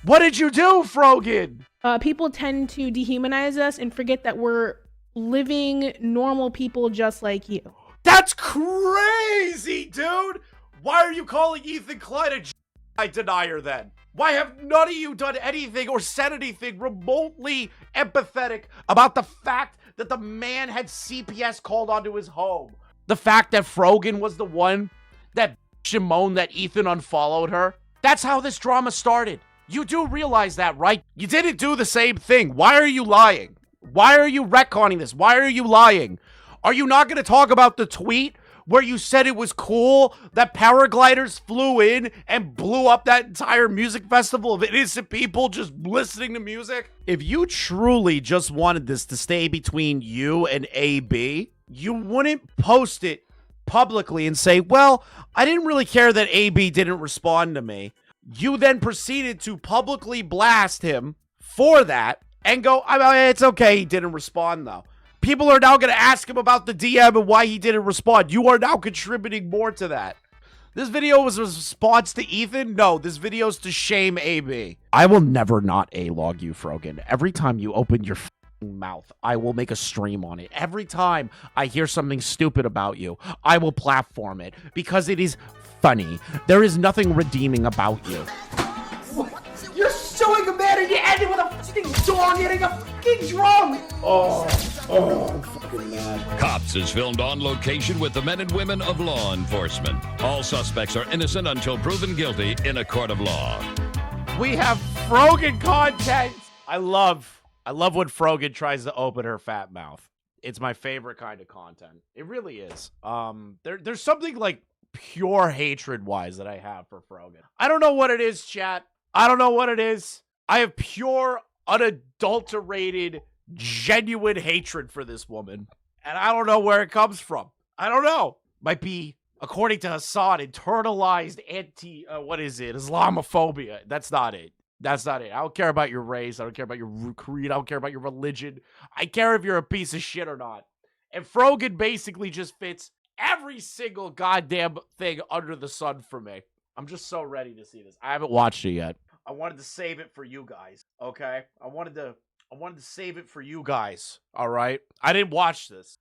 What did you do, Frogan? People tend to dehumanize us and forget that we're living normal people just like you. That's crazy, dude. Why are you calling Ethan Klein a GI denier then? Why have none of you done anything or said anything remotely empathetic about the fact that the man had CPS called onto his home? The fact that Frogan was the one that moaned that Ethan unfollowed her? That's how this drama started. You do realize that, right? You didn't do the same thing. Why are you lying? Why are you retconning this? Why are you lying? Are you not going to talk about the tweet where you said it was cool that paragliders flew in and blew up that entire music festival of innocent people just listening to music? If you truly just wanted this to stay between you and AB, you wouldn't post it publicly and say, well, I didn't really care that AB didn't respond to me. You then proceeded to publicly blast him for that and go, I mean, it's okay, he didn't respond though. People are now going to ask him about the DM and why he didn't respond. You are now contributing more to that. This video was a response to Ethan? No, this video is to shame AB. I will never not A-log you, Frogan. Every time you open your mouth, I will make a stream on it. Every time I hear something stupid about you, I will platform it because it is funny. There is nothing redeeming about you. You're suing a man and you ended with a fucking dog hitting a fucking drum! Oh, I'm fucking mad. Cops is filmed on location with the men and women of law enforcement. All suspects are innocent until proven guilty in a court of law. We have Frogan content. I love when Frogan tries to open her fat mouth. It's my favorite kind of content. It really is. There's something like pure hatred-wise that I have for Frogan. I don't know what it is, chat. I don't know what it is. I have pure, unadulterated, genuine hatred for this woman. And I don't know where it comes from. I don't know. Might be, according to Hassan, internalized Islamophobia. That's not it. That's not it. I don't care about your race. I don't care about your creed. I don't care about your religion. I care if you're a piece of shit or not. And Frogan basically just fits every single goddamn thing under the sun for me. I'm just so ready to see this. I haven't watched it yet. I wanted to save it for you guys, okay? I wanted to save it for you guys, all right? I didn't watch this.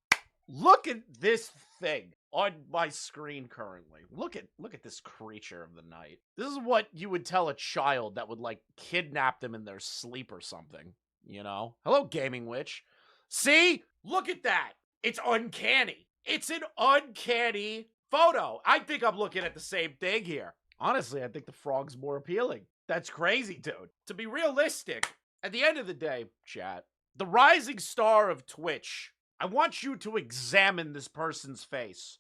Look at this thing on my screen currently. Look at this creature of the night. This is what you would tell a child that would, like, kidnap them in their sleep or something, you know? Hello, Gaming Witch. See? Look at that. It's uncanny. It's an uncanny photo. I think I'm looking at the same thing here. Honestly, I think the frog's more appealing. That's crazy, dude. To be realistic, at the end of the day, chat, the rising star of Twitch, I want you to examine this person's face.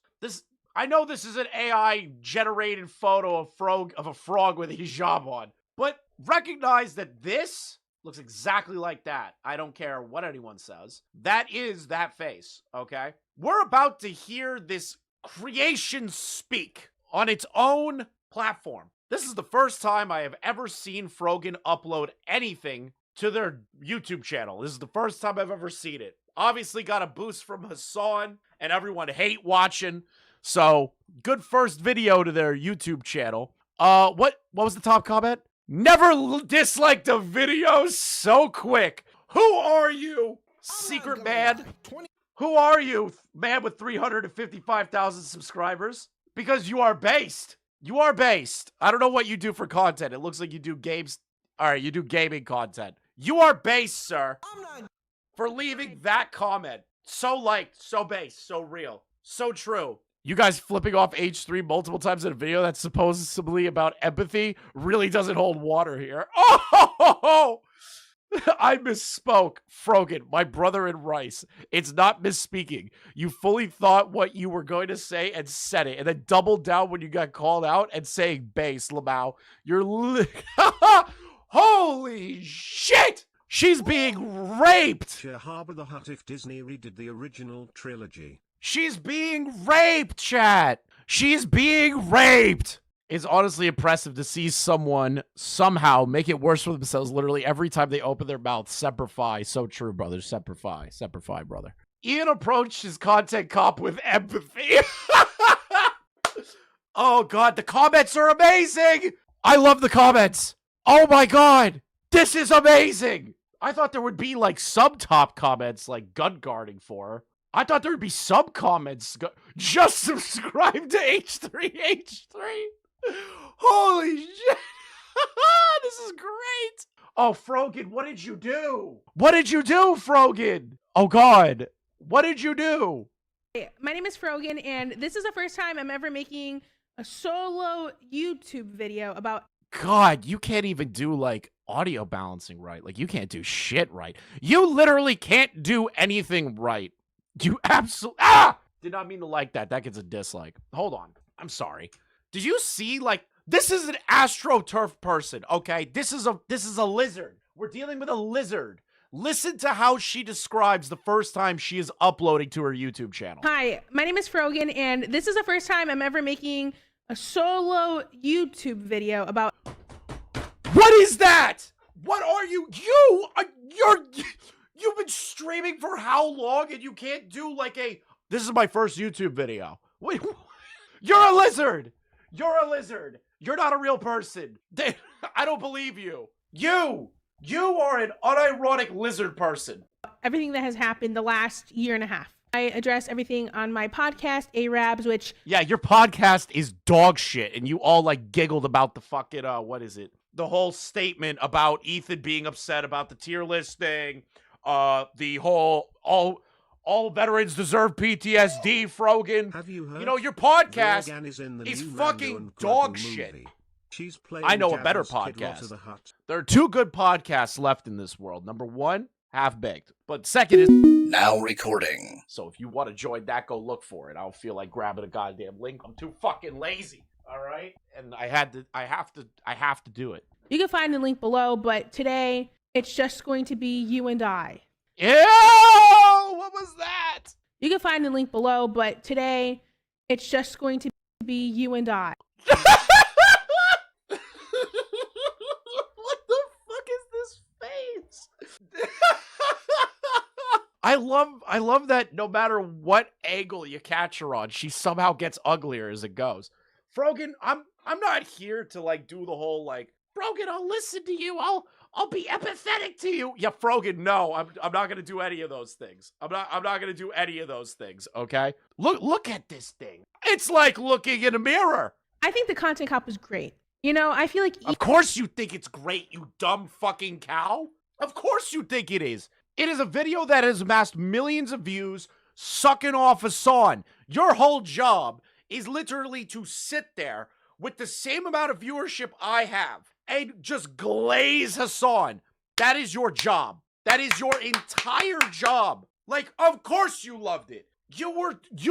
I know this is an AI-generated photo of a frog with a hijab on, but recognize that this looks exactly like that. I don't care what anyone says. That is that face, okay? We're about to hear this creation speak on its own platform. This is the first time I have ever seen Frogan upload anything to their YouTube channel. This is the first time I've ever seen it. Obviously got a boost from Hassan and everyone hate watching. So, good first video to their YouTube channel. What was the top comment? Never disliked a video so quick. Who are you, secret man? Who are you, man with 355,000 subscribers? Because you are based. You are based. I don't know what you do for content. It looks like you do games. All right, you do gaming content. You are based, sir. For leaving that comment. So liked, so based, so real, so true. You guys flipping off H3 multiple times in a video that's supposedly about empathy really doesn't hold water here. Oh! I misspoke. Frogan, my brother in Rice. It's not misspeaking. You fully thought what you were going to say and said it, and then doubled down when you got called out and saying base, Lamau. You're holy shit! She's being raped! Shahaba the Hutt if Disney redid the original trilogy. She's being raped, chat! She's being raped! It's honestly impressive to see someone somehow make it worse for themselves literally every time they open their mouth. Semper Fi. So true, brother. Semper Fi. Semper Fi, brother. Ian approached his content cop with empathy. Oh, God. The comments are amazing. I love the comments. Oh my god! This is amazing! I thought there would be like some top comments like gun guarding for her. I thought there would be some comments. Just subscribe to H3H3. Holy shit. This is great. Oh, Frogan, what did you do? What did you do, Frogan? Oh god. What did you do? Hey, my name is Frogan, and this is the first time I'm ever making a solo YouTube video about. God, you can't even do like audio balancing right. Like you can't do shit right. You literally can't do anything right. You absolutely did not mean to like that. That gets a dislike. Hold on. I'm sorry. Did you see like this is an AstroTurf person, okay? This is a lizard. We're dealing with a lizard. Listen to how she describes the first time she is uploading to her YouTube channel. Hi, my name is Frogan, and this is the first time I'm ever making a solo YouTube video about. What is that? What are you? You've been streaming for how long and you can't do like a, this is my first YouTube video. Wait, you're a lizard. You're a lizard. You're not a real person. I don't believe you. You are an unironic lizard person. Everything that has happened the last year and a half. I address everything on my podcast, Idubbbz, which. Yeah, your podcast is dog shit and you all like giggled about the fucking, what is it? The whole statement about Ethan being upset about the tier list thing. The whole, all veterans deserve PTSD, Frogan. Have you heard? You know, your podcast is fucking dog shit. She's playing I know a better Jabba's Kid podcast. Lot of the Hutt. There are two good podcasts left in this world. Number one, Half Baked. But second is Now recording. So if you want to join that, go look for it. I don't feel like grabbing a goddamn link. I'm too fucking lazy. All right? And I have to do it. You can find the link below, but today it's just going to be you and I. Ew! What was that? You can find the link below, but today it's just going to be you and I. What the fuck is this face? I love that no matter what angle you catch her on, she somehow gets uglier as it goes. Frogan, I'm not here to like do the whole like, Frogan, I'll listen to you. I'll be empathetic to you. Yeah, Frogan, no, I'm not gonna do any of those things. I'm not gonna do any of those things, okay? Look at this thing. It's like looking in a mirror. I think the content cop is great. You know, I feel like. Of course you think it's great, you dumb fucking cow. Of course you think it is. It is a video that has amassed millions of views, sucking off Hassan. Your whole job is literally to sit there with the same amount of viewership I have and just glaze Hassan. That is your job. That is your entire job. Like, of course you loved it. You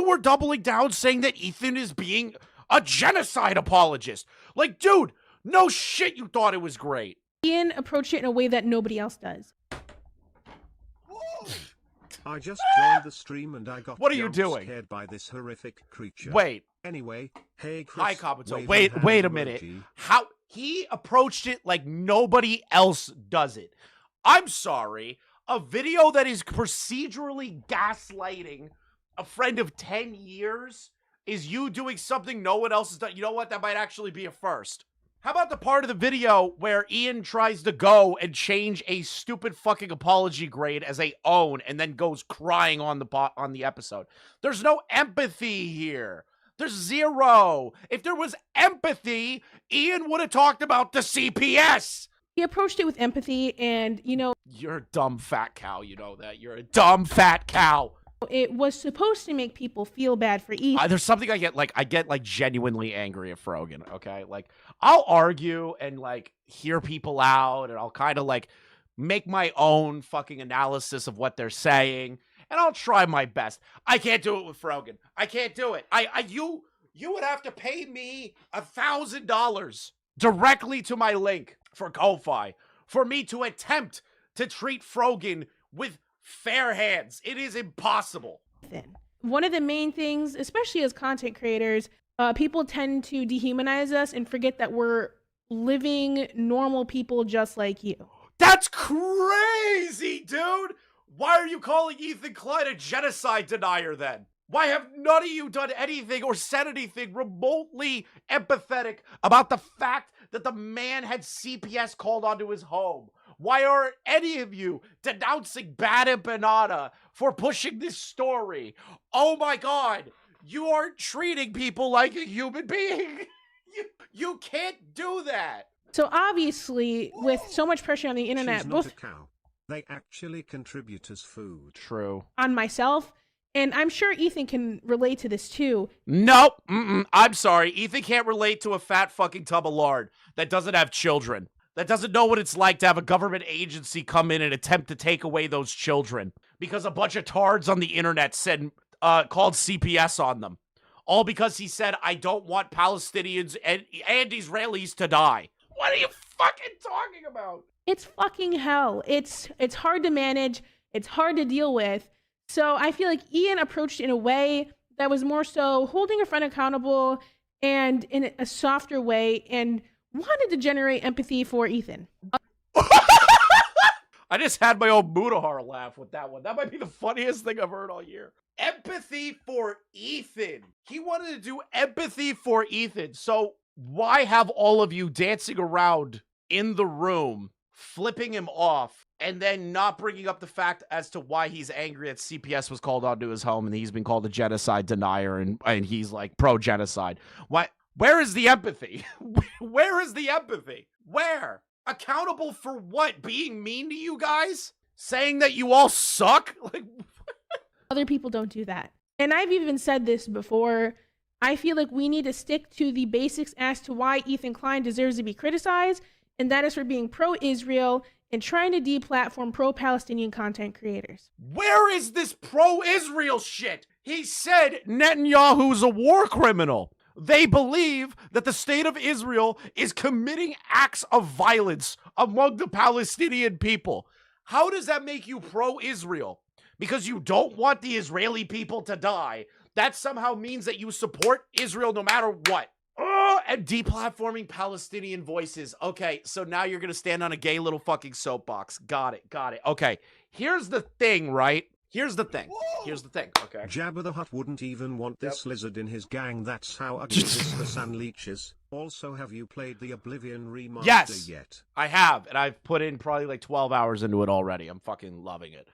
were doubling down saying that Ethan is being a genocide apologist. Like, dude, no shit you thought it was great. Ian approached it in a way that nobody else does. I just joined the stream and I got What are you doing? scared by this horrific creature. Wait. Anyway, hey Chris. Hi, Kabuto. waving Wait hand a minute. emoji. How he approached it like nobody else does it. I'm sorry. A video that is procedurally gaslighting a friend of 10 years is you doing something no one else has done. You know what? That might actually be a first. How about the part of the video where Ian tries to go and change a stupid fucking apology grade as a own and then goes crying on the episode? There's no empathy here. There's zero. If there was empathy, Ian would have talked about the CPS. He approached it with empathy, and, you know, You're a dumb fat cow, you know that. You're a dumb fat cow. it was supposed to make people feel bad for Ethan. There's something I get like genuinely angry at Frogan, okay? Like, I'll argue and like hear people out and I'll kind of like make my own fucking analysis of what they're saying and I'll try my best. I can't do it with Frogan. I can't do it. You would have to pay me $1,000 directly to my link for Ko-Fi for me to attempt to treat Frogan with fair hands. It is impossible. One of the main things, especially as content creators, people tend to dehumanize us and forget that we're living normal people just like you. That's crazy, dude. Why are you calling Ethan Klein a genocide denier then? Why have none of you done anything or said anything remotely empathetic about the fact that the man had CPS called onto his home? Why aren't any of you denouncing Bad and Banana for pushing this story? Oh my God, you aren't treating people like a human being. You can't do that. So obviously, with so much pressure on the internet, She's not both a cow. They actually contribute as food. True. on myself, and I'm sure Ethan can relate to this too. Nope. I'm sorry. Ethan can't relate to a fat fucking tub of lard that doesn't have children. That doesn't know what it's like to have a government agency come in and attempt to take away those children because a bunch of tards on the internet said called CPS on them. All because he said, I don't want Palestinians and Israelis to die. What are you fucking talking about? It's fucking hell. It's hard to manage. It's hard to deal with. So I feel like Ian approached it in a way that was more so holding a friend accountable and in a softer way, and wanted to generate empathy for Ethan. I just had my own Mudahar laugh with that one. That might be the funniest thing I've heard all year. Empathy for Ethan. He wanted to do empathy for Ethan. So why have all of you dancing around in the room, flipping him off, and then not bringing up the fact as to why he's angry that CPS was called onto his home and he's been called a genocide denier and he's like pro-genocide? Why? Where is the empathy? Where is the empathy? Where? Accountable for what? Being mean to you guys? Saying that you all suck? Like, Other people don't do that. And I've even said this before. I feel like we need to stick to the basics as to why Ethan Klein deserves to be criticized, and that is for being pro-Israel and trying to deplatform pro-Palestinian content creators. where is this pro-Israel shit? He said Netanyahu's a war criminal. They believe that the state of Israel is committing acts of violence among the Palestinian people. How does that make you pro-Israel? Because you don't want the Israeli people to die. That somehow means that you support Israel no matter what. And deplatforming Palestinian voices. Okay, so now you're going to stand on a gay little fucking soapbox. Got it. Okay, here's the thing, right? Here's the thing, okay? Jabba the Hutt wouldn't even want this lizard in his gang. That's how ugly this unleashes. Also, have you played the Oblivion remaster yet? I have, and I've put in probably like 12 hours into it already. I'm fucking loving it.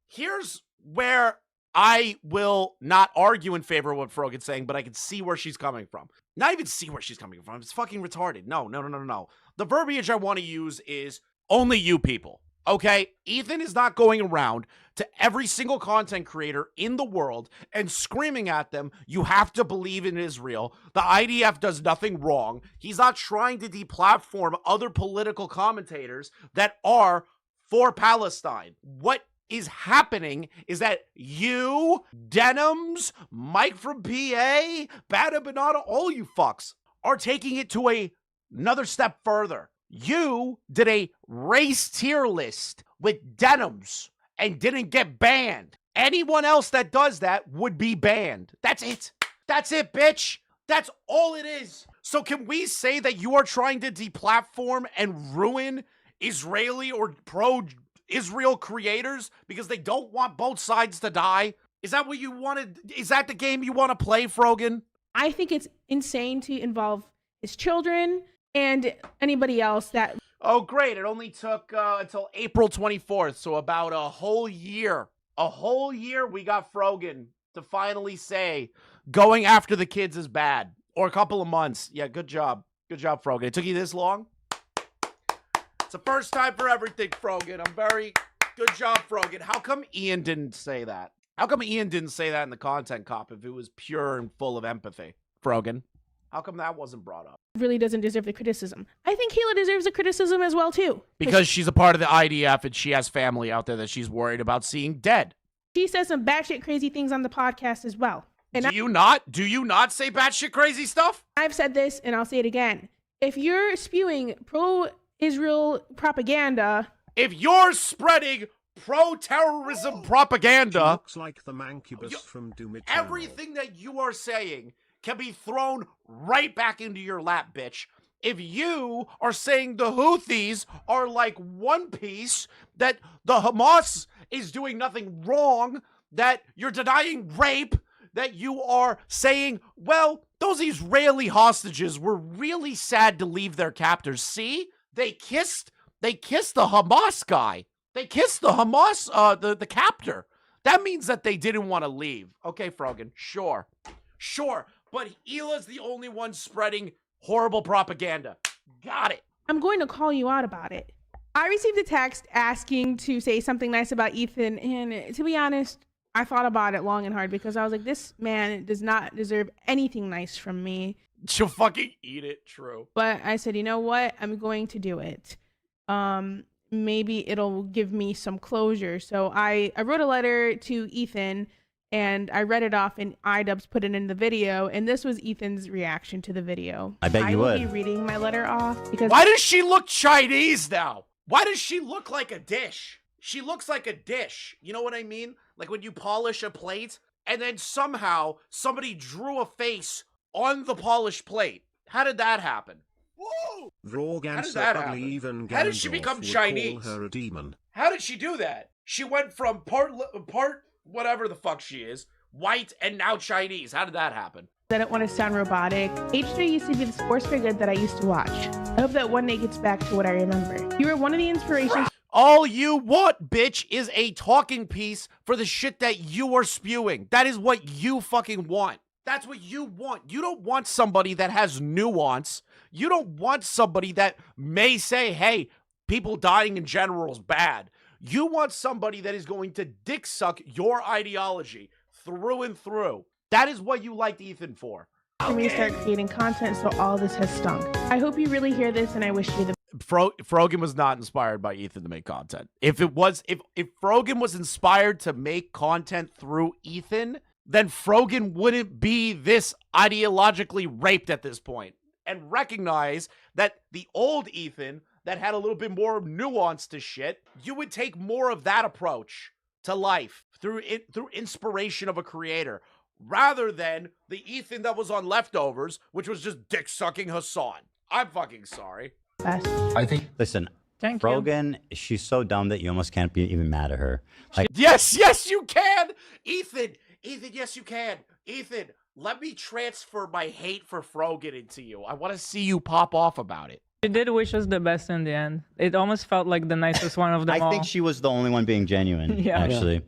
Here's where I will not argue in favor of what Frogan's saying, but I can see where she's coming from. Not even see where she's coming from. It's fucking retarded. No. The verbiage I want to use is only you people. Okay? Ethan is not going around to every single content creator in the world and screaming at them, you have to believe in Israel. The IDF does nothing wrong. He's not trying to deplatform other political commentators that are for Palestine. What is happening is that you, Denims, Mike from PA, Bad and Banana, all you fucks are taking it to another step further. You did a race tier list with Denims and didn't get banned. Anyone else that does that would be banned. That's it. That's it, bitch. That's all it is. So can we say that you are trying to deplatform and ruin Israeli or pro-Israel creators because they don't want both sides to die? Is that what you wanted? Is that the game you want to play, Frogan? I think it's insane to involve his children and anybody else that... Oh, great. It only took until April 24th, so about a whole year. A whole year we got Frogan to finally say going after the kids is bad. Or a couple of months. Yeah, good job. Good job, Frogan. It took you this long? It's the first time for everything, Frogan. Good job, Frogan. How come Ian didn't say that? How come Ian didn't say that in the content cop if it was pure and full of empathy? Frogan. How come that wasn't brought up? Really doesn't deserve the criticism. I think Kayla deserves the criticism as well, too. Because she's a part of the IDF and she has family out there that she's worried about seeing dead. She says some batshit crazy things on the podcast as well. And Do you not say batshit crazy stuff? I've said this and I'll say it again. If you're spewing pro-Israel propaganda... If you're spreading pro-terrorism propaganda... She looks like the Mancubus from Doom Eternal. Everything that you are saying can be thrown right back into your lap, bitch. If you are saying the Houthis are like One Piece, that the Hamas is doing nothing wrong, that you're denying rape, that you are saying, well, those Israeli hostages were really sad to leave their captors. See, they kissed the Hamas guy. They kissed the Hamas, the captor. That means that they didn't want to leave. Okay, Frogan, sure. But Hila's the only one spreading horrible propaganda. Got it. I'm going to call you out about it. I received a text asking to say something nice about Ethan, and to be honest, I thought about it long and hard because I was like, this man does not deserve anything nice from me. She'll fucking eat it, true. But I said, you know what? I'm going to do it. Maybe it'll give me some closure. So I wrote a letter to Ethan, and I read it off, and Idubbbz put it in the video, and this was Ethan's reaction to the video. I bet you would. I will be reading my letter off because... Why does she look Chinese now? Why does she look like a dish? She looks like a dish. You know what I mean? Like when you polish a plate, and then somehow somebody drew a face on the polished plate. How did that happen? Whoa! How did that happen? How did she become Chinese? Her a demon. How did she do that? She went from part whatever the fuck she is, white, and now Chinese. How did that happen? I don't want to sound robotic. H3 used to be the sports figure that I used to watch. I hope that one day gets back to what I remember. You were one of the inspirations. All you want, bitch, is a talking piece for the shit that you are spewing. That is what you fucking want. That's what you want. You don't want somebody that has nuance. You don't want somebody that may say, hey, people dying in general is bad. You want somebody that is going to dick suck your ideology through and through. That is what you liked Ethan for. For me to start creating content, so all this has stunk. I hope you really hear this, and I wish you the Frogan was not inspired by Ethan to make content. If Frogan was inspired to make content through Ethan, then Frogan wouldn't be this ideologically raped at this point. And recognize that the old Ethan that had a little bit more nuance to shit, you would take more of that approach to life through inspiration of a creator, rather than the Ethan that was on Leftovers, which was just dick sucking Hassan. I'm fucking sorry. best. I think. Listen, Thank you. Frogan, she's so dumb that you almost can't be even mad at her. Like, Yes, you can! Ethan, yes, you can. Ethan, let me transfer my hate for Frogan into you. I want to see you pop off about it. She did wish us the best in the end. It almost felt like the nicest one of them all. I think she was the only one being genuine, Yeah. actually.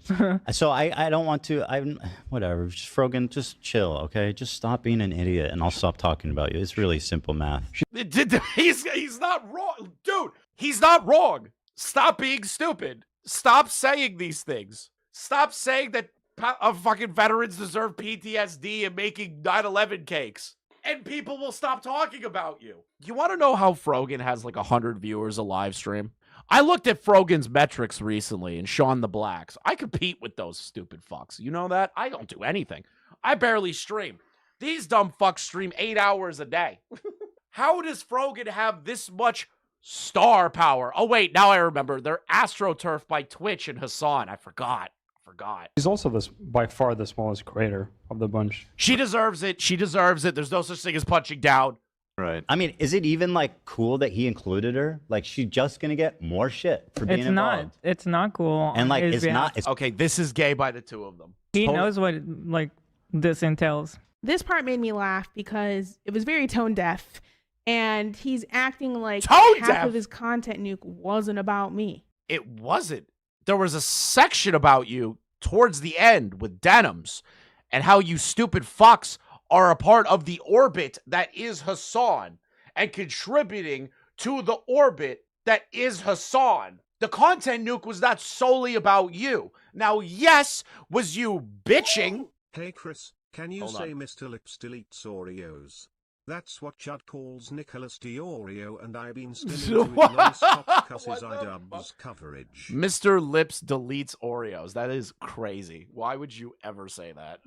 So I don't want to, whatever, just Frogan, just chill, okay? Just stop being an idiot and I'll stop talking about you. It's really simple math. He's not wrong. Dude, he's not wrong. Stop being stupid. Stop saying these things. Stop saying that fucking veterans deserve PTSD and making 9/11 cakes. And people will stop talking about you. You want to know how Frogan has like 100 viewers a live stream? I looked at Frogan's metrics recently and Sean the Blacks. I compete with those stupid fucks. You know that? I don't do anything. I barely stream. These dumb fucks stream 8 hours a day. How does Frogan have this much star power? Oh, wait, now I remember. They're AstroTurf by Twitch and Hassan. I forgot. He's also by far the smallest creator of the bunch. She deserves it. She deserves it. There's no such thing as punching down. Right. I mean, is it even like cool that he included her? Like, she's just gonna get more shit for being involved. It's not cool. And like, it's not. It's Okay, this is gay by the two of them. he knows what like this entails. This part made me laugh because it was very tone deaf, and he's acting like Tone half deaf? of his content nuke wasn't about me. It wasn't. There was a section about you towards the end with denims and how you stupid fucks are a part of the orbit that is Hassan and contributing to the orbit that is Hassan. The content nuke was not solely about you. Now, yes, was you bitching? Hey Chris, can you Hold say on. Mr. Lips deletes Oreos? That's what Chud calls Nicholas DiOreo, and I've been still into it non-stop because his Idubbbz coverage. Mr. Lips deletes Oreos. That is crazy. Why would you ever say that?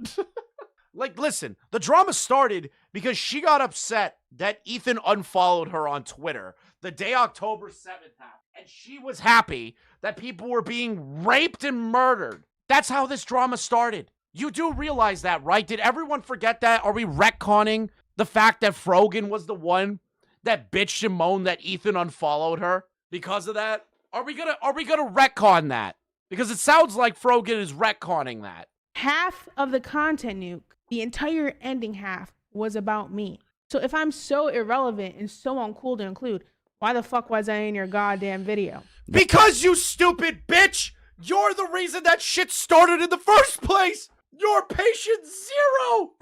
Like, listen, the drama started because she got upset that Ethan unfollowed her on Twitter the day October 7th happened. And she was happy that people were being raped and murdered. That's how this drama started. You do realize that, right? Did everyone forget that? Are we retconning the fact that Frogan was the one that bitched and moaned that Ethan unfollowed her because of that? Are we gonna retcon that? Because it sounds like Frogan is retconning that. half of the content nuke, the entire ending half, was about me. So if I'm so irrelevant and so uncool to include, why the fuck was I in your goddamn video? Because you stupid bitch! You're the reason that shit started in the first place! You're patient zero!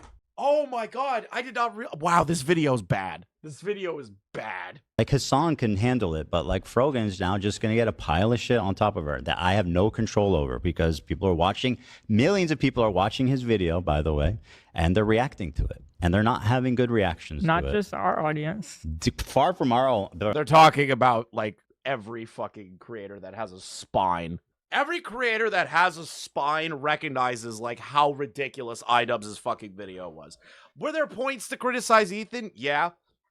Oh my god, I did not wow, this video is bad. This video is bad. Like Hassan can handle it, but like Frogan's now just gonna get a pile of shit on top of her that I have no control over because people are watching. Millions of people are watching his video, by the way, and they're reacting to it, and they're not having good reactions. Not to it. just our audience. Far from our own. They're talking about like every fucking creator that has a spine. Every creator that has a spine recognizes like how ridiculous Idubbbz' fucking video was. Were there points to criticize Ethan? Yeah.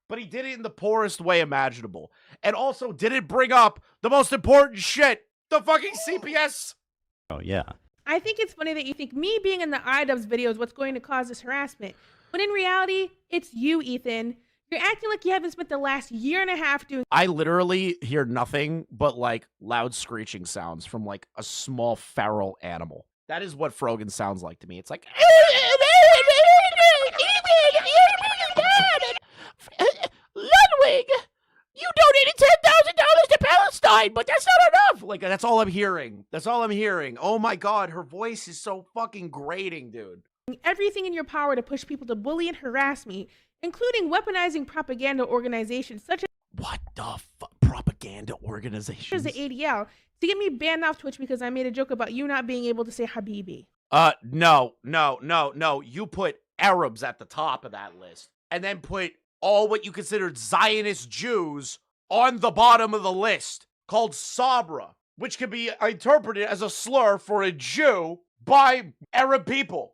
But he did it in the poorest way imaginable. And also didn't bring up the most important shit. The fucking CPS. Oh, yeah. I think it's funny that you think me being in the Idubbbz video is what's going to cause this harassment. When in reality, it's you, Ethan. You're acting like you haven't spent the last year and a half doing. I literally hear nothing but like loud screeching sounds from like a small feral animal. That is what Frogan sounds like to me. It's like Ludwig, you donated $10,000 to Palestine, but that's not enough. Like that's all I'm hearing. That's all I'm hearing. Oh my god, her voice is so fucking grating, dude. Everything in your power to push people to bully and harass me, including weaponizing propaganda organizations such What the propaganda organizations? as the ADL to get me banned off Twitch because I made a joke about you not being able to say Habibi. No. You put Arabs at the top of that list and then put all what you considered Zionist Jews on the bottom of the list called Sabra, which can be interpreted as a slur for a Jew by Arab people.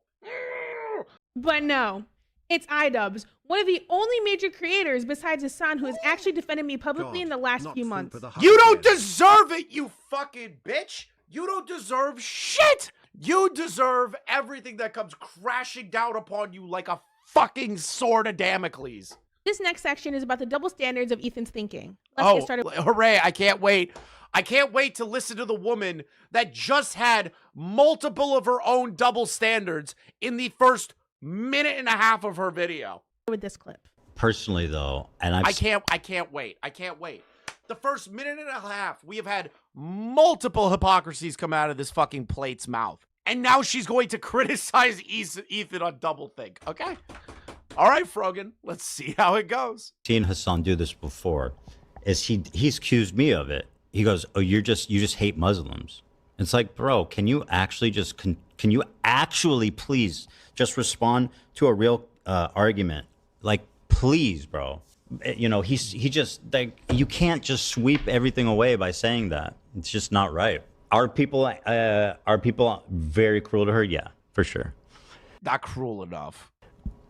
But no, it's Idubbbz, one of the only major creators besides Hassan who has actually defended me publicly in the last few months. You don't deserve it, you fucking bitch! You don't deserve shit! You deserve everything that comes crashing down upon you like a fucking sword of Damocles. This next section is about the double standards of Ethan's thinking. Let's get started. Hooray, I can't wait. I can't wait to listen to the woman that just had multiple of her own double standards in the first minute and a half of her video. With this clip. Personally, though, and I can't wait. I can't wait. The first minute and a half, we have had multiple hypocrisies come out of this fucking plate's mouth. And now she's going to criticize Ethan on doublethink. Okay. All right, Frogan. Let's see how it goes. Seen Hassan do this before. He's accused me of it. He goes, "Oh, you just hate Muslims." It's like, bro, can you actually just can you actually please just respond to a real argument? Like, please, bro. You know, he just like, you can't just sweep everything away by saying that. It's just not right. Are people very cruel to her? Yeah, for sure. Not cruel enough.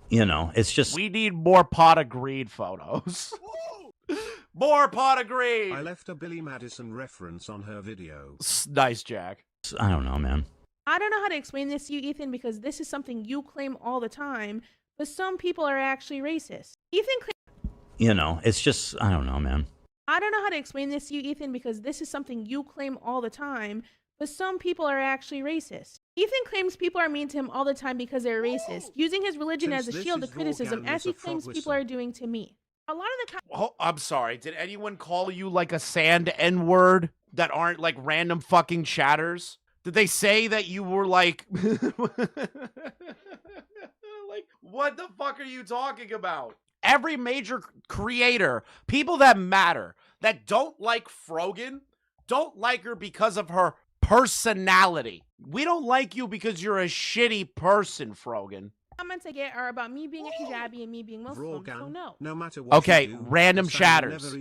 You know, it's just, we need more pot of greed photos. More pot of greed. I left a Billy Madison reference on her video. Nice, Jack. I don't know, man. I don't know how to explain this to you, Ethan, because this is something you claim all the time, but some people are actually racist. Ethan claims. You know, it's just, I don't know, man. I don't know how to explain this to you, Ethan, because this is something you claim all the time, but some people are actually racist. Ethan claims people are mean to him all the time because they're racist, using his religion as a shield to criticism, as he claims people are doing to me. A lot of the oh, I'm sorry. Did anyone call you like a sand N-word that aren't like random fucking chatters? Did they say that you were like... like, what the fuck are you talking about? Every major creator, people that matter, that don't like Frogan, don't like her because of her personality. We don't like you because you're a shitty person, Frogan. Comments I get are about me being a hijabi and me being Muslim, so no. No matter what okay, you do, random chatters.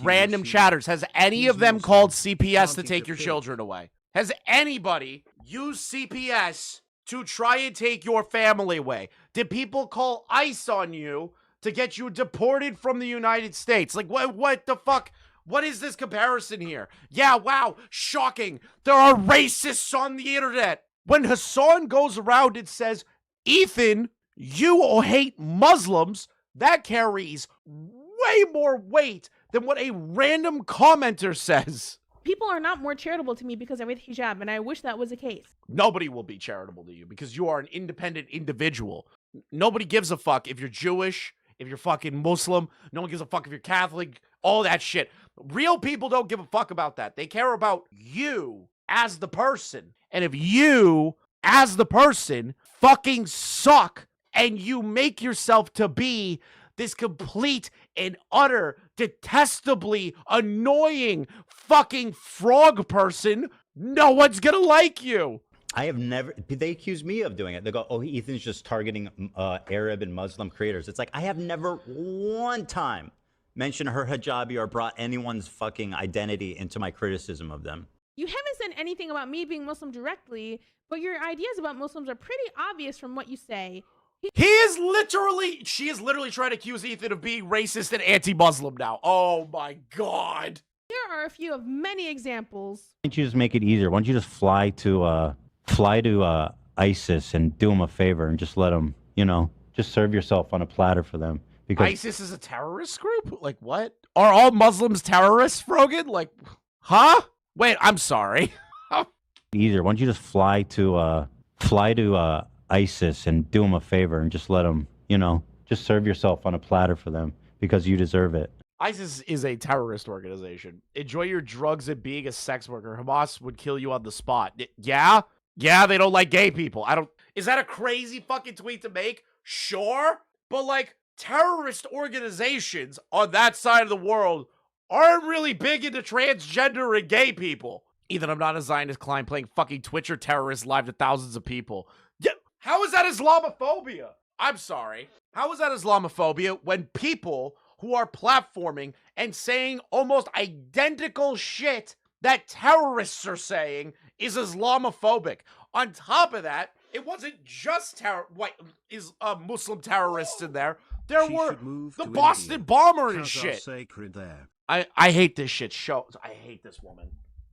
Random chatters. Has any of them called CPS to take your children away? Has anybody used CPS to try and take your family away? Did people call ICE on you to get you deported from the United States? Like, what the fuck? What is this comparison here? Yeah, wow, shocking. There are racists on the internet. When Hassan goes around and says, Ethan, you hate Muslims, that carries way more weight than what a random commenter says. People are not more charitable to me because I wear the hijab, and I wish that was the case. Nobody will be charitable to you because you are an independent individual. Nobody gives a fuck if you're Jewish, if you're fucking Muslim. No one gives a fuck if you're Catholic, all that shit. Real people don't give a fuck about that. They care about you as the person. And if you, as the person, fucking suck and you make yourself to be this complete and utter, detestably annoying fucking frog person, no one's gonna like you. I have never, they accuse me of doing it. They go, oh, Ethan's just targeting Arab and Muslim creators. It's like, I have never one time mentioned her hijabi or brought anyone's fucking identity into my criticism of them. You haven't said anything about me being Muslim directly, but your ideas about Muslims are pretty obvious from what you say. She is literally trying to accuse Ethan of being racist and anti-Muslim now. Oh my God. Here are a few of many examples. Why don't you just make it easier? Why don't you just fly to ISIS and do them a favor and just let them, you know, just serve yourself on a platter for them? Because ISIS is a terrorist group? Like what? Are all Muslims terrorists, Frogan? Like, huh? Wait, I'm sorry. easier. Why don't you just fly to ISIS and do them a favor and just let them, you know, just serve yourself on a platter for them because you deserve it. ISIS is a terrorist organization. Enjoy your drugs and being a sex worker. Hamas would kill you on the spot. Yeah? Yeah, they don't like gay people. Is that a crazy fucking tweet to make? Sure. But like, terrorist organizations on that side of the world aren't really big into transgender and gay people. Ethan, I'm not a Zionist client playing fucking Twitch or terrorist live to thousands of people. Yeah, how is that Islamophobia? I'm sorry. How is that Islamophobia when people who are platforming and saying almost identical shit that terrorists are saying is Islamophobic? On top of that, it wasn't just Muslim terrorists in there. There were the Boston bomber and shit. Sacred there. I hate this shit show. I hate this woman.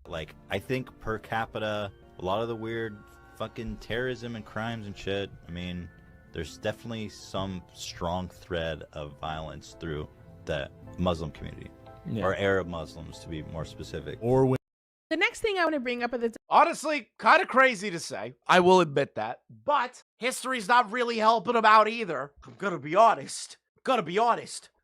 Like, I think per capita, a lot of the weird fucking terrorism and crimes and shit, I mean, there's definitely some strong thread of violence through the Muslim community. Yeah. Or Arab Muslims, to be more specific. Or the next thing I want to bring up is honestly kind of crazy to say. I will admit that. But history's not really helping them out either. I'm gonna be honest.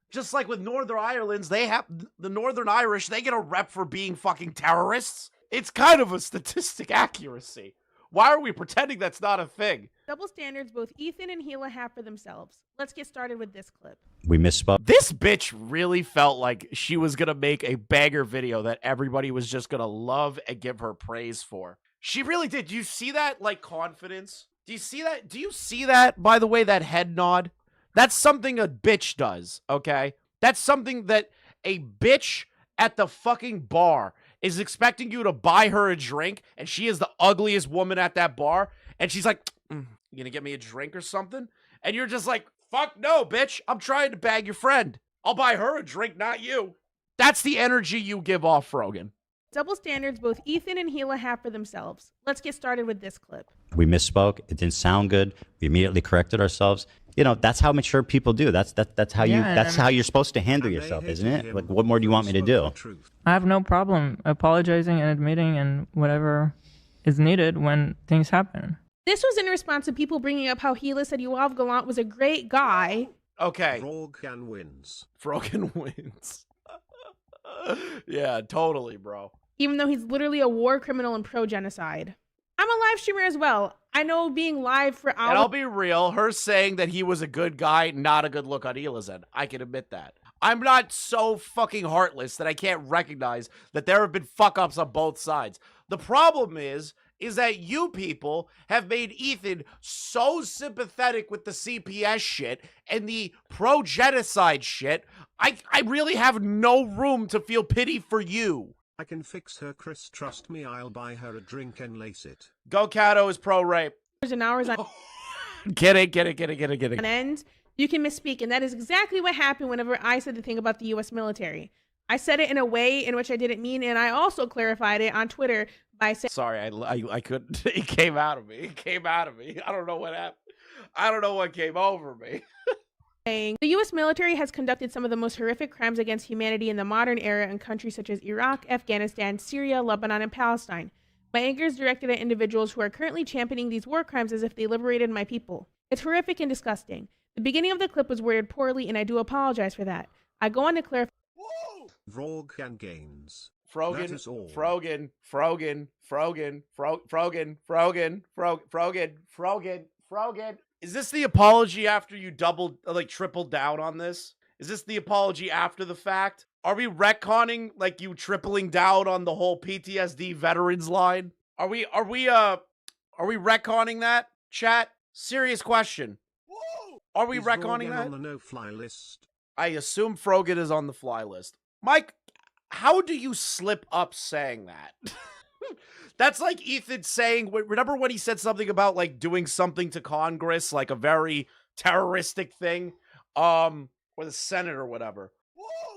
Just like with Northern Ireland's, the Northern Irish, they get a rep for being fucking terrorists. It's kind of a statistic accuracy. Why are we pretending that's not a thing? Double standards both Ethan and Gila have for themselves. Let's get started with this clip. We misspoke. This bitch really felt like she was going to make a banger video that everybody was just going to love and give her praise for. She really did. Do you see that, like, confidence? Do you see that? Do you see that, by the way, that head nod? That's something a bitch does, okay? That's something that a bitch at the fucking bar is expecting you to buy her a drink, and she is the ugliest woman at that bar, and she's like, you gonna get me a drink or something? And you're just like, fuck no, bitch. I'm trying to bag your friend. I'll buy her a drink, not you. That's the energy you give off, Frogan. Double standards both Ethan and Gila have for themselves. Let's get started with this clip. We misspoke. It didn't sound good. We immediately corrected ourselves. You know, that's how mature people do. That's how you're supposed to handle yourself, isn't it? Like, what more do you want me to do? I have no problem apologizing and admitting and whatever is needed when things happen. This was in response to people bringing up how Gila said Yoav Gallant was a great guy. Okay. Frogan wins. Frogan wins. Yeah, totally, bro. Even though he's literally a war criminal and pro-genocide. I'm a live streamer as well. I know being live for hours. And I'll be real, her saying that he was a good guy, not a good look on Hila's end. I can admit that. I'm not so fucking heartless that I can't recognize that there have been fuck-ups on both sides. The problem is that you people have made Ethan so sympathetic with the CPS shit and the pro-genocide shit, I really have no room to feel pity for you. I can fix her, Chris. Trust me, I'll buy her a drink and lace it. Go Cato is pro-rape. And hours on Get it. on end, you can misspeak, and that is exactly what happened whenever I said the thing about the U.S. military. I said it in a way in which I didn't mean, and I also clarified it on Twitter by saying... Sorry, I couldn't. It came out of me. I don't know what happened. I don't know what came over me. saying, the U.S. military has conducted some of the most horrific crimes against humanity in the modern era in countries such as Iraq, Afghanistan, Syria, Lebanon, and Palestine. My anger is directed at individuals who are currently championing these war crimes as if they liberated my people. It's horrific and disgusting. The beginning of the clip was worded poorly, and I do apologize for that. I go on to clarify. Frogan gains. Frogan, That is all. Frogan, Frogan. Is this the apology after you tripled down on this? Is this the apology after the fact? Are we retconning like you tripling down on the whole PTSD veterans line? Are we retconning that, chat? Serious question. Are we Is retconning Frogan that? on the no-fly list? I assume Frogan is on the fly list. Mike, how do you slip up saying that? That's like Ethan saying, remember when he said something about like doing something to Congress, like a very terroristic thing, or the Senate or whatever.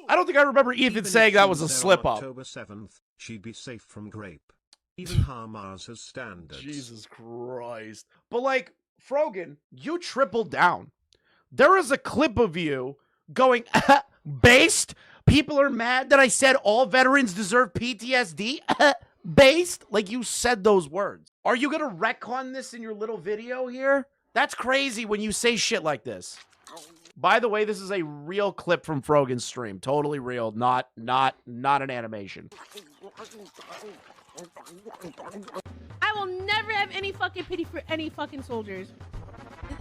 I don't think I remember Ethan Even saying if that she was a there on slip up. October 7th, she'd be safe from grape. Even Hamas has standards. Jesus Christ. But like, Frogan, you tripled down. There is a clip of you going, based? People are mad that I said all veterans deserve PTSD? Based? Like you said those words. Are you gonna retcon this in your little video here? That's crazy when you say shit like this. By the way, this is a real clip from Frogan's stream. Totally real, not an animation. I will never have any fucking pity for any fucking soldiers.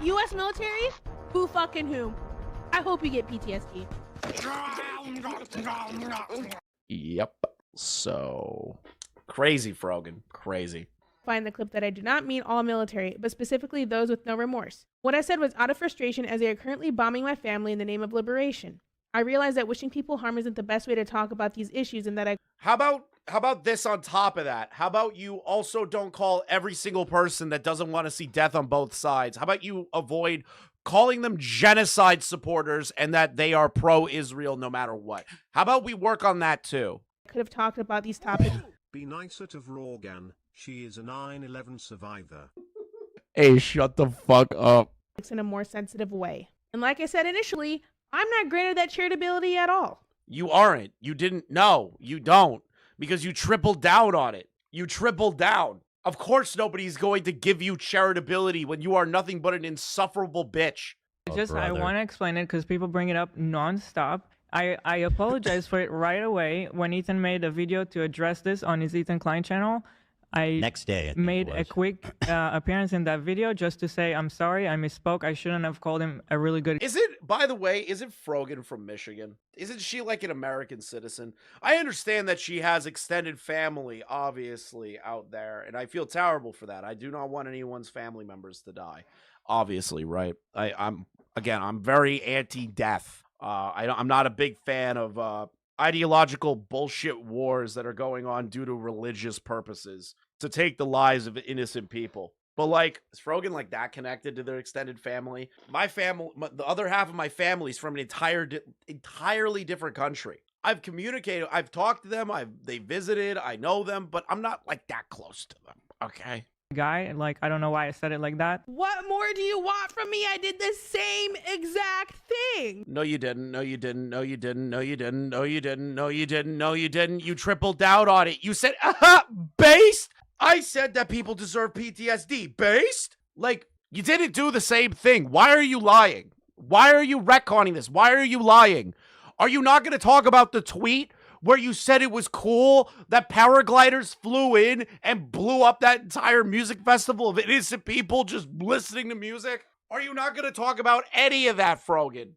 The U.S. military? Who fucking who? I hope you get PTSD. Yep. So, crazy, Frogan. Crazy. Find the clip that I do not mean all military, but specifically those with no remorse. What I said was out of frustration as they are currently bombing my family in the name of liberation. I realize that wishing people harm isn't the best way to talk about these issues and that I... How about this on top of that? How about you also don't call every single person that doesn't want to see death on both sides? How about you avoid calling them genocide supporters and that they are pro-Israel no matter what? How about we work on that too? could have talked about these topics Be nicer to Frogan. She is a 9/11 survivor. Hey, shut the fuck up. in a more sensitive way. And like I said initially, I'm not granted that charitability at all. You aren't. You didn't. No, you don't. Because you tripled down on it. You tripled down. Of course nobody's going to give you charitability when you are nothing but an insufferable bitch. I want to explain it because people bring it up nonstop. I apologize for it right away when Ethan made a video to address this on his Ethan Klein channel. I Next day, I think made it a was. quick appearance in that video just to say I'm sorry, I misspoke. I shouldn't have called him a really good. By the way, isn't Frogan from Michigan? Isn't she like an American citizen? I understand that she has extended family, obviously, out there, and I feel terrible for that. I do not want anyone's family members to die, obviously, right? I'm very anti-death. I'm not a big fan of ideological bullshit wars that are going on due to religious purposes to take the lives of innocent people. But like, is Frogan like that connected to their extended family? My family, the other half of my family is from an entirely different country. I've communicated, I've talked to them, they visited, I know them, but I'm not like that close to them. Okay. Guy, like, I don't know why I said it like that. What more do you want from me? I did the same exact thing. No, you didn't. No, you didn't. No, you didn't. No, you didn't. No, you didn't. No, you didn't. No, you didn't. You tripled down on it. You said, based? I said that people deserve PTSD. Based? Like, you didn't do the same thing. Why are you lying? Why are you retconning this? Why are you lying? Are you not going to talk about the tweet where you said it was cool that paragliders flew in and blew up that entire music festival of innocent people just listening to music? Are you not going to talk about any of that, Frogan?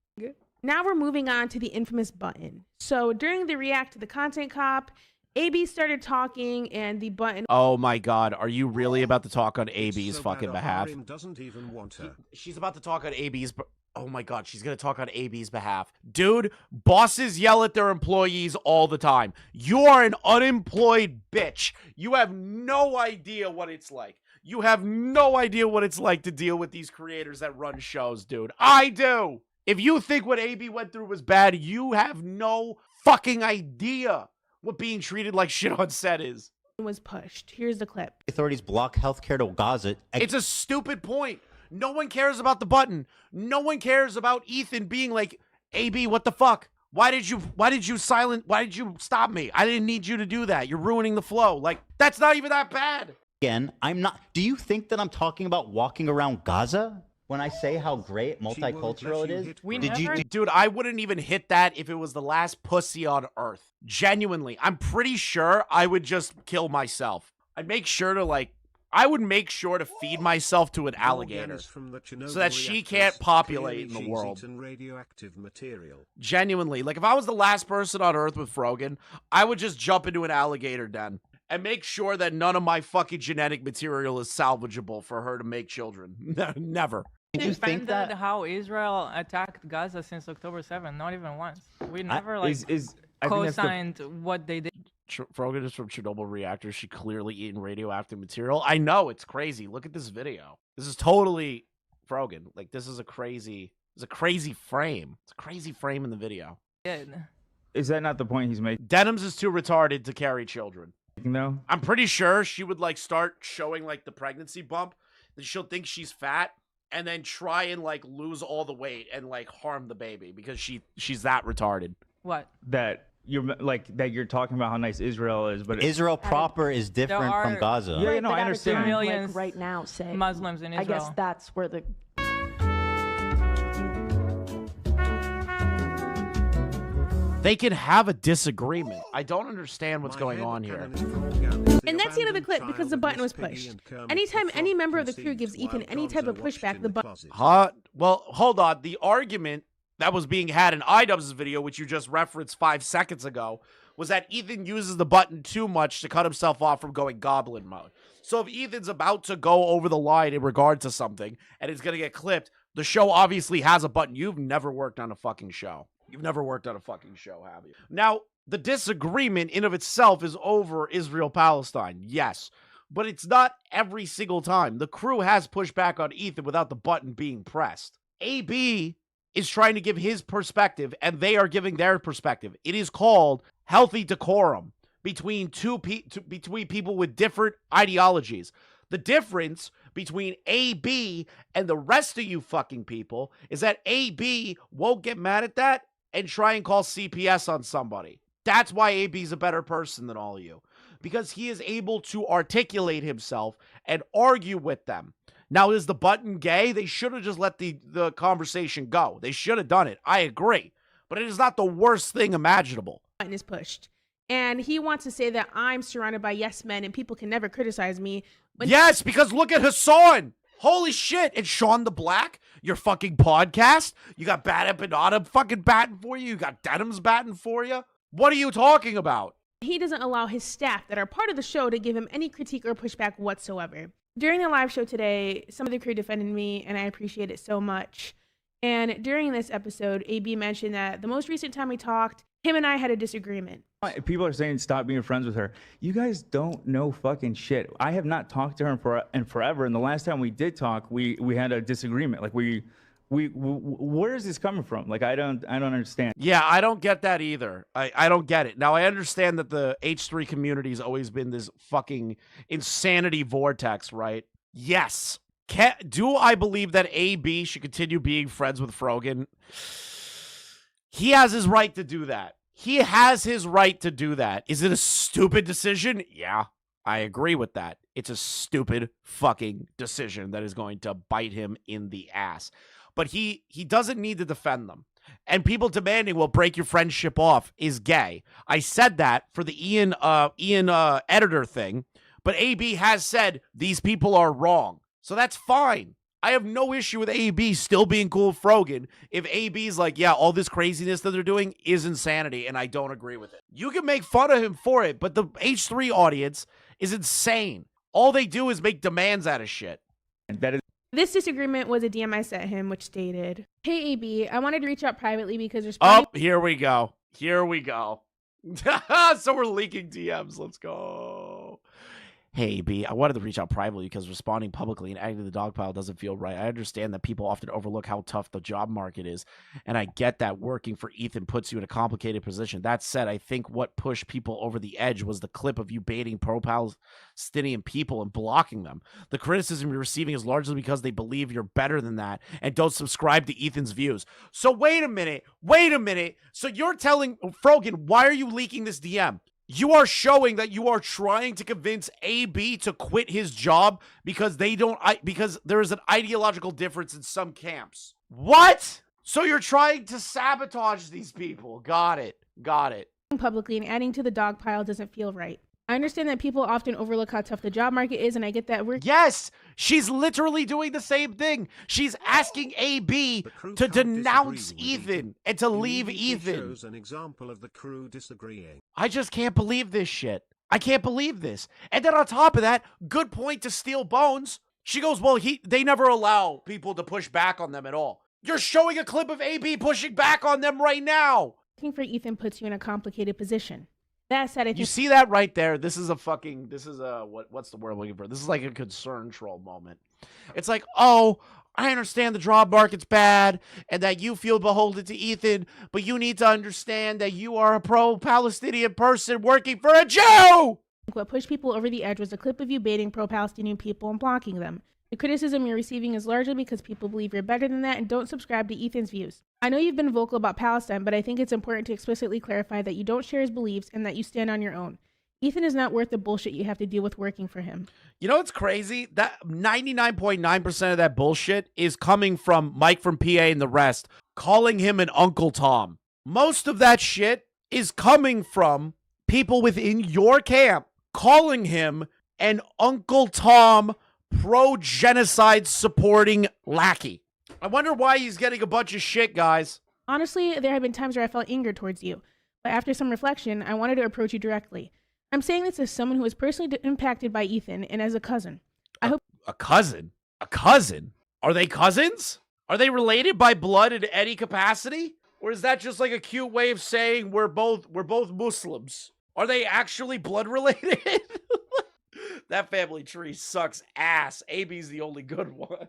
Now we're moving on to the infamous button. So during the react to the content cop, AB started talking and the button. Oh my God. Are you really about to talk on It's AB's so fucking bad behalf? Aharim doesn't even want her. She's about to talk on AB's. Oh my God, she's gonna talk on AB's behalf. Dude, bosses yell at their employees all the time. You are an unemployed bitch. You have no idea what it's like. You have no idea what it's like to deal with these creators that run shows, dude. I do. If you think what AB went through was bad, you have no fucking idea what being treated like shit on set is. Was pushed. Here's the clip. Authorities block healthcare to Gaza. It's a stupid point. No one cares about the button. No one cares about Ethan being like, AB, what the fuck? Why did you stop me? I didn't need you to do that. You're ruining the flow. Like, that's not even that bad. Again, I'm not. Do you think that I'm talking about walking around Gaza when I say how great multicultural it is? Dude, I wouldn't even hit that if it was the last pussy on earth. Genuinely, I'm pretty sure I would just kill myself. I would make sure to feed myself to an alligator so that she can't populate in the world. Genuinely, like if I was the last person on earth with Frogan, I would just jump into an alligator den and make sure that none of my fucking genetic material is salvageable for her to make children. Never. Do you think that how Israel attacked Gaza since October 7th? Not even once. We never co-signed what they did. Frogan is from Chernobyl reactor. She clearly eating radioactive material. I know, it's crazy. Look at this video. This is totally Frogan. Like, this is a crazy frame. It's a crazy frame in the video. Is that not the point he's making? Denims is too retarded to carry children. No. I'm pretty sure she would like start showing like the pregnancy bump. Then she'll think she's fat and then try and like lose all the weight and like harm the baby because she's that retarded. What? That you're talking about how nice Israel is, but Israel proper is different from Gaza. Yeah, no, I understand. Millions like right now, say Muslims in Israel. I guess that's where the They can have a disagreement. I don't understand what's going on here. And that's the end of the clip because the button was pushed. Anytime any member of the crew gives Ethan any type of pushback, the button... Huh? Well, hold on. The argument that was being had in Idubbbz' video, which you just referenced 5 seconds ago, was that Ethan uses the button too much to cut himself off from going goblin mode. So if Ethan's about to go over the line in regard to something and it's going to get clipped, the show obviously has a button. You've never worked on a fucking show. You've never worked on a fucking show, have you? Now, the disagreement in of itself is over Israel-Palestine, yes. But it's not every single time. The crew has pushed back on Ethan without the button being pressed. AB is trying to give his perspective, and they are giving their perspective. It is called healthy decorum between between people with different ideologies. The difference between AB and the rest of you fucking people is that AB won't get mad at that and try and call CPS on somebody. That's why AB's a better person than all of you. Because he is able to articulate himself and argue with them. Now, is the button gay? They should have just let the conversation go. They should have done it. I agree. But it is not the worst thing imaginable. Button is pushed. And he wants to say that I'm surrounded by yes men and people can never criticize me. Yes, because look at Hassan. Holy shit. And Sean the Black, your fucking podcast. You got Bad Empanada fucking batting for you. You got Denims batting for you. What are you talking about? He doesn't allow his staff that are part of the show to give him any critique or pushback whatsoever. During the live show today, some of the crew defended me, and I appreciate it so much. And during this episode, AB mentioned that the most recent time we talked, him and I had a disagreement. People are saying stop being friends with her. You guys don't know fucking shit. I have not talked to her in forever, and the last time we did talk, we had a disagreement. Like where is this coming from? Like I don't understand. Yeah, I don't get that either. I don't get it. Now I understand that the H3 community has always been this fucking insanity vortex, right? Yes. Do I believe that AB should continue being friends with Frogan? He has his right to do that. He has his right to do that. Is it a stupid decision? Yeah, I agree with that. It's a stupid fucking decision that is going to bite him in the ass. But he doesn't need to defend them. And people demanding, well, break your friendship off is gay. I said that for the Ian editor thing, but AB has said these people are wrong. So that's fine. I have no issue with AB still being cool with Frogan if AB's like, yeah, all this craziness that they're doing is insanity, and I don't agree with it. You can make fun of him for it, but the H3 audience is insane. All they do is make demands out of shit. This disagreement was a DM I sent him, which stated, "Hey AB, I wanted to reach out privately because there's..." Oh, here we go. Here we go. So we're leaking DMs. Let's go. Hey, AB, I wanted to reach out privately because responding publicly and adding to the dog pile doesn't feel right. I understand that people often overlook how tough the job market is, and I get that working for Ethan puts you in a complicated position. That said, I think what pushed people over the edge was the clip of you baiting pro-Palestinian people and blocking them. The criticism you're receiving is largely because they believe you're better than that and don't subscribe to Ethan's views. So wait a minute. So you're telling Frogan, why are you leaking this DM? You are showing that you are trying to convince AB to quit his job because because there is an ideological difference in some camps. What? So you're trying to sabotage these people. Got it. Publicly and adding to the dog pile doesn't feel right. I understand that people often overlook how tough the job market is, and I get that we're— Yes, she's literally doing the same thing. She's asking AB to denounce Ethan and to leave Ethan. Shows an example of the crew disagreeing. I just can't believe this shit. I can't believe this. And then on top of that, good point to Steel Bones. She goes, well, they never allow people to push back on them at all. You're showing a clip of AB pushing back on them right now. Working for Ethan puts you in a complicated position. That said, I think— You see that right there? This is a what's the word I'm looking for? This is like a concern troll moment. It's like, oh, I understand the job market's bad and that you feel beholden to Ethan, but you need to understand that you are a pro-Palestinian person working for a Jew! What pushed people over the edge was a clip of you baiting pro-Palestinian people and blocking them. The criticism you're receiving is largely because people believe you're better than that and don't subscribe to Ethan's views. I know you've been vocal about Palestine, but I think it's important to explicitly clarify that you don't share his beliefs and that you stand on your own. Ethan is not worth the bullshit you have to deal with working for him. You know what's crazy? That 99.9% of that bullshit is coming from Mike from PA and the rest, calling him an Uncle Tom. Most of that shit is coming from people within your camp calling him an Uncle Tom pro-genocide supporting lackey. I wonder why he's getting a bunch of shit, guys. Honestly, there have been times where I felt anger towards you, but after some reflection, I wanted to approach you directly. I'm saying this as someone who was personally impacted by Ethan and as a cousin. I hope— A cousin? A cousin? Are they cousins? Are they related by blood in any capacity? Or is that just like a cute way of saying we're both Muslims? Are they actually blood related? That family tree sucks ass. AB's the only good one.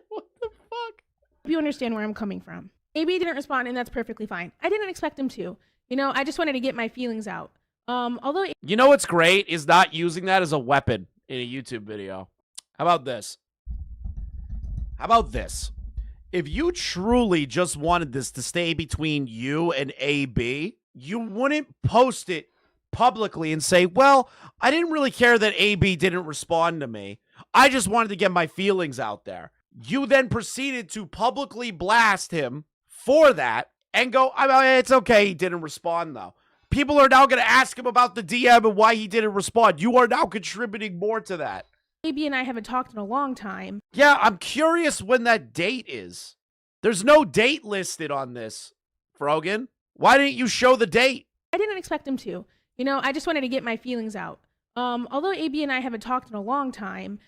What the fuck? you understand where I'm coming from. AB didn't respond, and that's perfectly fine. I didn't expect him to. You know, I just wanted to get my feelings out. Although— You know what's great is not using that as a weapon in a YouTube video. How about this? How about this? If you truly just wanted this to stay between you and AB, you wouldn't post it publicly and say, well, I didn't really care that AB didn't respond to me. I just wanted to get my feelings out there. You then proceeded to publicly blast him for that and go, I mean, it's okay, he didn't respond though. People are now going to ask him about the DM and why he didn't respond. You are now contributing more to that. AB and I haven't talked in a long time. Yeah, I'm curious when that date is. There's no date listed on this, Frogan. Why didn't you show the date? I didn't expect him to. You know, I just wanted to get my feelings out. Although AB and I haven't talked in a long time,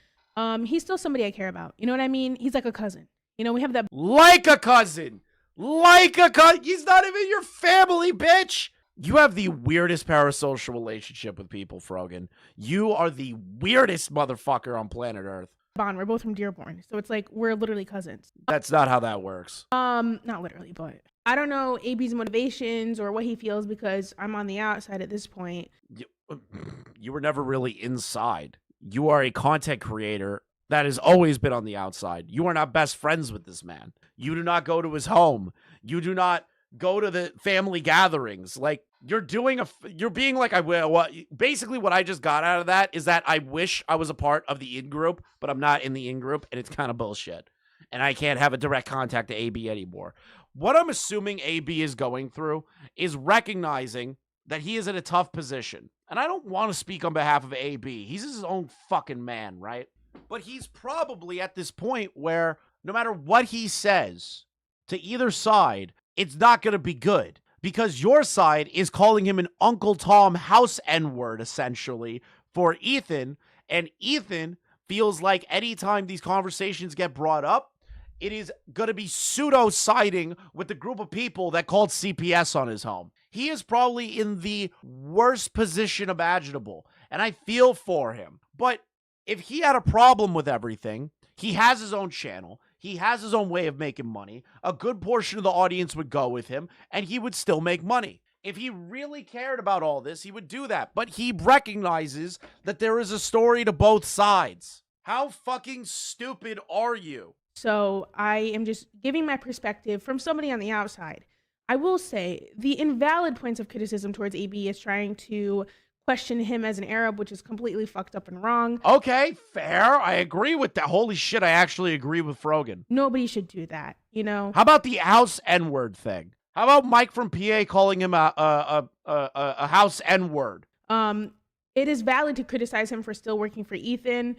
he's still somebody I care about. You know what I mean? He's like a cousin. You know, we have that— Like a cousin! Like a cousin! He's not even your family, bitch! You have the weirdest parasocial relationship with people, Frogan. You are the weirdest motherfucker on planet Earth. Bond. We're both from Dearborn, so it's like we're literally cousins. That's not how that works. Not literally, but I don't know AB's motivations or what he feels because I'm on the outside at this point. You were never really inside. You are a content creator that has always been on the outside. You are not best friends with this man. You do not go to his home. You do not go to the family gatherings. Like, you're being like, I will. Basically, what I just got out of that is that I wish I was a part of the in-group, but I'm not in the in-group, and it's kind of bullshit. And I can't have a direct contact to AB anymore. What I'm assuming AB is going through is recognizing that he is in a tough position. And I don't want to speak on behalf of AB. He's his own fucking man, right? But he's probably at this point where no matter what he says to either side, it's not going to be good. Because your side is calling him an Uncle Tom house N-word, essentially, for Ethan. And Ethan feels like anytime these conversations get brought up, it is going to be pseudo-siding with the group of people that called CPS on his home. He is probably in the worst position imaginable. and I feel for him. But if he had a problem with everything, he has his own channel. He has his own way of making money. A good portion of the audience would go with him, and he would still make money. If he really cared about all this, he would do that. But he recognizes that there is a story to both sides. How fucking stupid are you? So I am just giving my perspective from somebody on the outside. I will say the invalid points of criticism towards AB is trying to question him as an Arab, which is completely fucked up and wrong. Okay, fair. I agree with that. Holy shit, I actually agree with Frogan. Nobody should do that, you know? How about the house N-word thing? How about Mike from PA calling him a house N-word? It is valid to criticize him for still working for Ethan.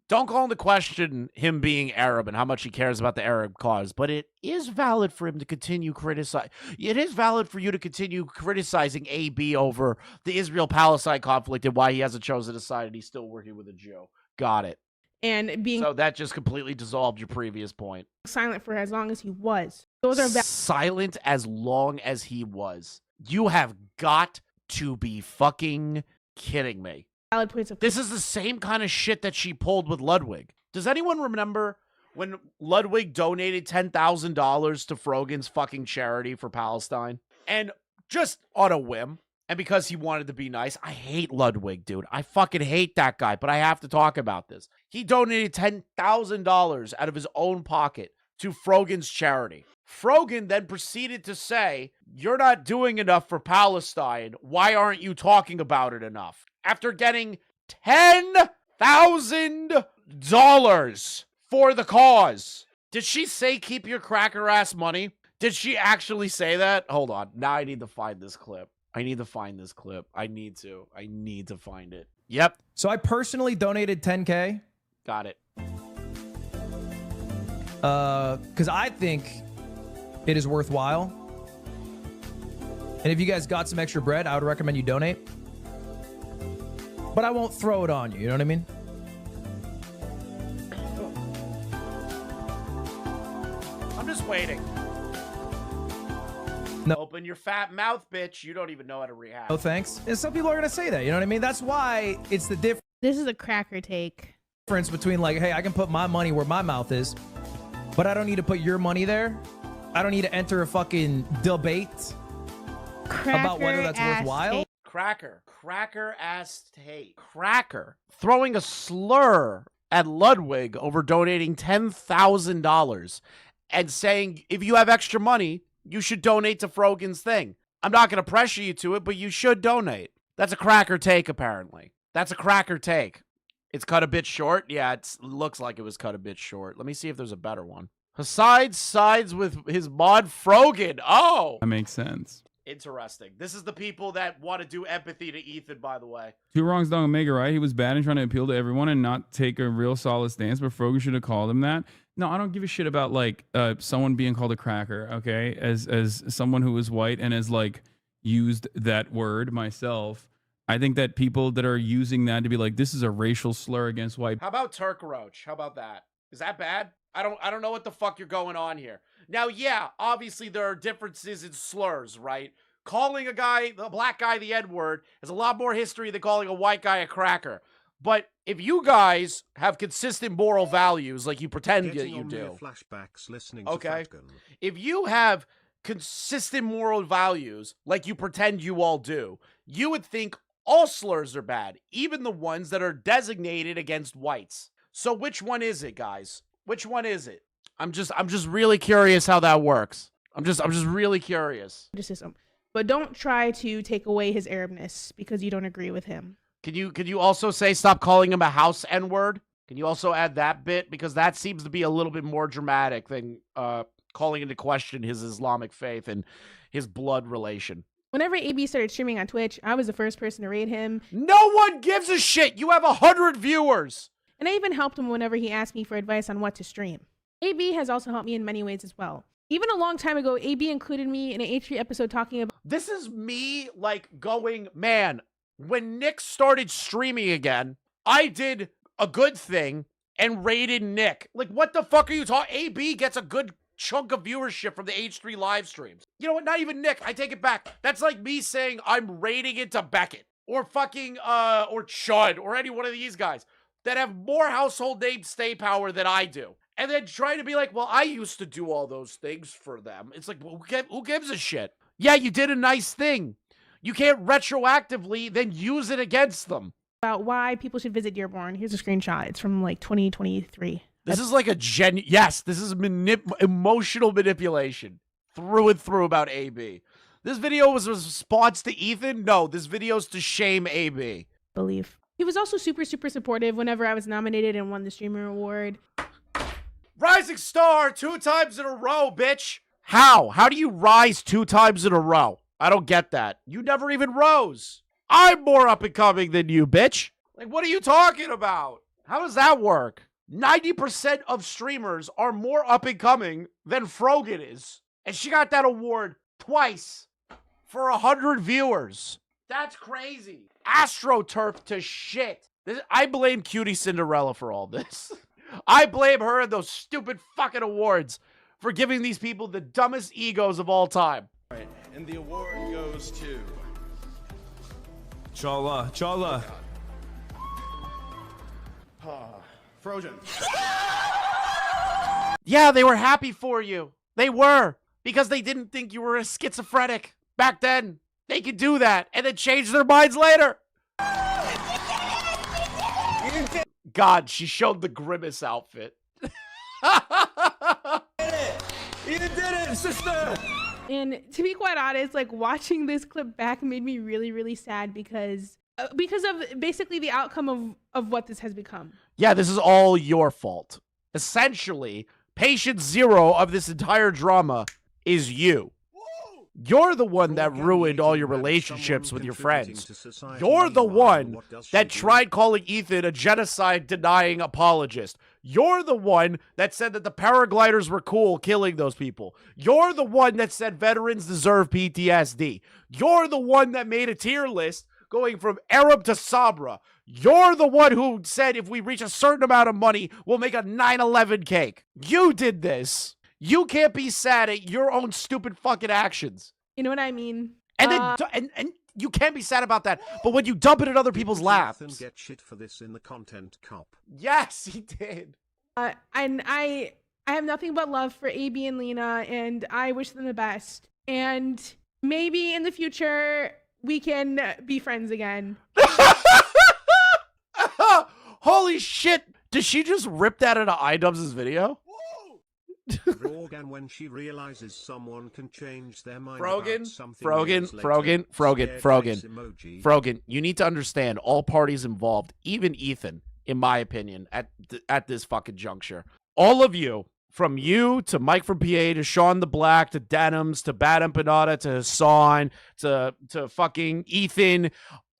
Don't call into question him being Arab and how much he cares about the Arab cause, but it is valid for him to continue criticize. It is valid for you to continue criticizing AB over the Israel-Palestine conflict and why he hasn't chosen a side and he's still working with a Jew. Got it. And being so that just completely dissolved your previous point. Silent for as long as he was. Those are silent as long as he was. You have got to be fucking kidding me. Valid points of this is the same kind of shit that she pulled with Ludwig. Does anyone remember when Ludwig donated $10,000 to Frogan's fucking charity for Palestine? And just on a whim, and because he wanted to be nice, I hate Ludwig, dude. I fucking hate that guy, but I have to talk about this. He donated $10,000 out of his own pocket to Frogan's charity. Frogan then proceeded to say, "You're not doing enough for Palestine. Why aren't you talking about it enough?" After getting $10,000 for the cause. Did she say keep your cracker ass money? Did she actually say that? Hold on. Now I need to find this clip. I need to find it. Yep. So I personally donated 10K. Got it. Because I think it is worthwhile. And if you guys got some extra bread, I would recommend you donate. But I won't throw it on you. You know what I mean? I'm just waiting. No. Open your fat mouth, bitch. You don't even know how to react. No thanks. And some people are going to say that. You know what I mean? That's why it's the difference. This is a cracker take. Between like, hey, I can put my money where my mouth is, but I don't need to put your money there. I don't need to enter a fucking debate about whether that's worthwhile. Cracker ass take. Cracker throwing a slur at Ludwig over donating $10,000 and saying if you have extra money, you should donate to Frogan's thing. I'm not going to pressure you to it, but you should donate. That's a cracker take, apparently. That's a cracker take. It's cut a bit short. Yeah, it looks like it was cut a bit short. Let me see if there's a better one. Haside sides with his mod Frogan. Oh! That makes sense. Interesting. This is the people that want to do empathy to Ethan, by the way. Two wrongs don't make a right. He was bad and trying to appeal to everyone and not take a real solid stance, but Frogan should have called him that. No, I don't give a shit about like someone being called a cracker, okay? As someone who is white and has like used that word myself, I think that people that are using that to be like, this is a racial slur against white. How about Turk Roach? How about that? Is that bad? I don't know what the fuck you're going on here. Now, yeah, obviously there are differences in slurs, right? Calling a black guy the N-word has a lot more history than calling a white guy a cracker. But if you guys have consistent moral values like you pretend that you do, flashbacks listening okay? To if you have consistent moral values like you pretend you all do, you would think all slurs are bad, even the ones that are designated against whites. So which one is it, guys? Which one is it? I'm just really curious how that works. I'm just really curious. But don't try to take away his Arabness because you don't agree with him. Can you also say stop calling him a house N-word? Can you also add that bit? Because that seems to be a little bit more dramatic than calling into question his Islamic faith and his blood relation. Whenever AB started streaming on Twitch, I was the first person to raid him. No one gives a shit. You have 100 viewers. And I even helped him whenever he asked me for advice on what to stream. AB has also helped me in many ways as well. Even a long time ago, AB included me in an H3 episode talking about... This is me, like, going, man, when Nick started streaming again, I did a good thing and raided Nick. Like, what the fuck are you talking? AB gets a good chunk of viewership from the H3 live streams. You know what? Not even Nick. I take it back. That's like me saying I'm rating it to Beckett or fucking, or Chud or any one of these guys that have more household name stay power than I do. And then trying to be like, well, I used to do all those things for them. It's like, well, who gives a shit? Yeah, you did a nice thing. You can't retroactively then use it against them. About why people should visit Dearborn. Here's a screenshot. It's from like 2023. This is like a yes, this is emotional manipulation through and through about AB. This video was a response to Ethan? No, this video is to shame AB. Believe. He was also super, super supportive whenever I was nominated and won the Streamer Award. Rising star 2 times in a row, bitch. How? How do you rise 2 times in a row? I don't get that. You never even rose. I'm more up and coming than you, bitch. Like, what are you talking about? How does that work? 90% of streamers are more up and coming than Frogan is. And she got that award twice for 100 viewers. That's crazy. AstroTurf to shit. I blame Cutie Cinderella for all this. I blame her and those stupid fucking awards for giving these people the dumbest egos of all time. Right. And the award goes to Chala. Chala. Frogan. Yeah, they were happy for you. They were. Because they didn't think you were a schizophrenic back then. They could do that and then change their minds later. God, she showed the Grimace outfit. You did it, sister! And to be quite honest, like watching this clip back made me really, really sad because of basically the outcome of what this has become. Yeah, this is all your fault. Essentially, patient zero of this entire drama is you. You're the one that ruined all your relationships with your friends. You're the one that tried calling Ethan a genocide-denying apologist. You're the one that said that the paragliders were cool killing those people. You're the one that said veterans deserve PTSD. You're the one that made a tier list going from Arab to Sabra. You're the one who said if we reach a certain amount of money, we'll make a 9/11 cake. You did this. You can't be sad at your own stupid fucking actions. You know what I mean? And then and you can't be sad about that. But when you dump it in other people's laps. Ethan get shit for this in the content cop. Yes, he did. And I have nothing but love for AB and Lena, and I wish them the best. And maybe in the future we can be friends again. Holy shit! Did she just rip that into Idubbbz' video? Frogan, when she realizes someone can change their mind about something Frogan, you need to understand all parties involved, even Ethan, in my opinion, at this fucking juncture. All of you, from you to Mike from PA to Sean the Black to Denims to Bad Empanada to Hassan to fucking Ethan,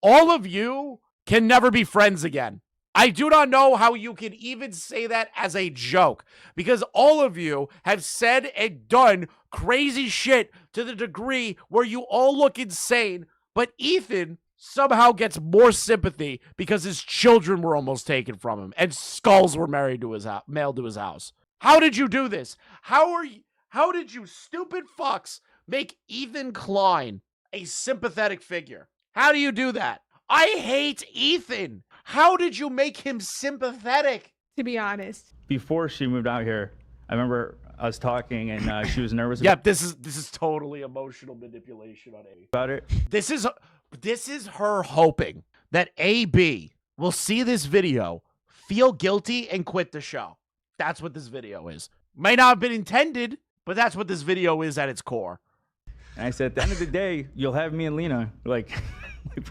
all of you can never be friends again. I do not know how you can even say that as a joke, because all of you have said and done crazy shit to the degree where you all look insane, but Ethan somehow gets more sympathy because his children were almost taken from him and skulls were mailed to his house. How did you do this? How did you stupid fucks make Ethan Klein a sympathetic figure? How do you do that? I hate Ethan. How did you make him sympathetic? To be honest. Before she moved out here, I remember us talking and she was nervous. Yep, this is totally emotional manipulation on A. About it. This is her hoping that AB will see this video, feel guilty, and quit the show. That's what this video is. May not have been intended, but that's what this video is at its core. And I said, at the end of the day, you'll have me and Lena, like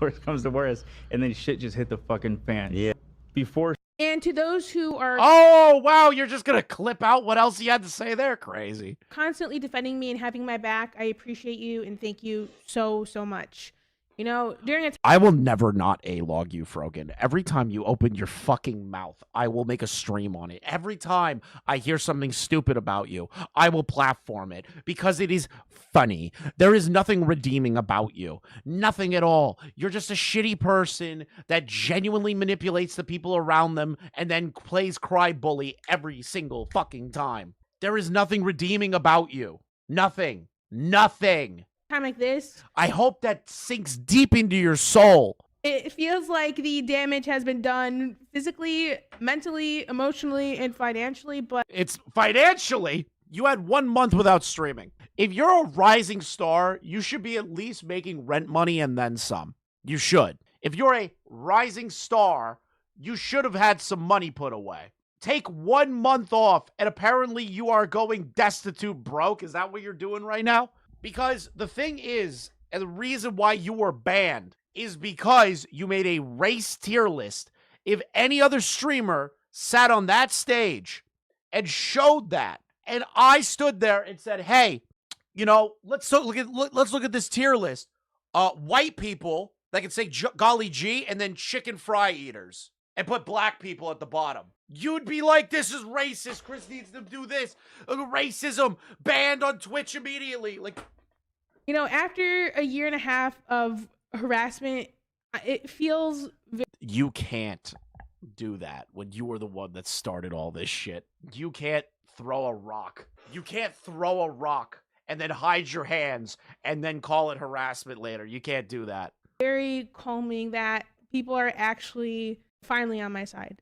worst comes to worst, and then shit just hit the fucking fan. Yeah. Before. And to those who are oh wow, you're just gonna clip out what else he had to say there? Crazy. Constantly defending me and having my back, I appreciate you and thank you so much. You know, during a I will never not A-log you, Frogan. Every time you open your fucking mouth, I will make a stream on it. Every time I hear something stupid about you, I will platform it because it is funny. There is nothing redeeming about you. Nothing at all. You're just a shitty person that genuinely manipulates the people around them and then plays cry bully every single fucking time. There is nothing redeeming about you. Nothing. Nothing. Time like this, I hope that sinks deep into your soul. it feels like the damage has been done physically, mentally, emotionally, and financially, but It's financially. You had 1 month without streaming. If you're a rising star, you should be at least making rent money and then some. You should. If you're a rising star, you should have had some money put away. Take 1 month off, and apparently you are going destitute broke. Is that what you're doing right now? Because the thing is, and the reason why you were banned is because you made a race tier list. If any other streamer sat on that stage and showed that, and I stood there and said, "Hey, you know, let's look at this tier list. White people that can say golly gee, and then chicken fry eaters, and put black people at the bottom." You'd be like, "This is racist. Chris needs to do this. Racism banned on Twitch immediately." Like, you know, after a year and a half of harassment, it feels you can't do that when you were the one that started all this shit. You can't throw a rock. You can't throw a rock and then hide your hands and then call it harassment later. You can't do that. very calming that people are actually finally on my side.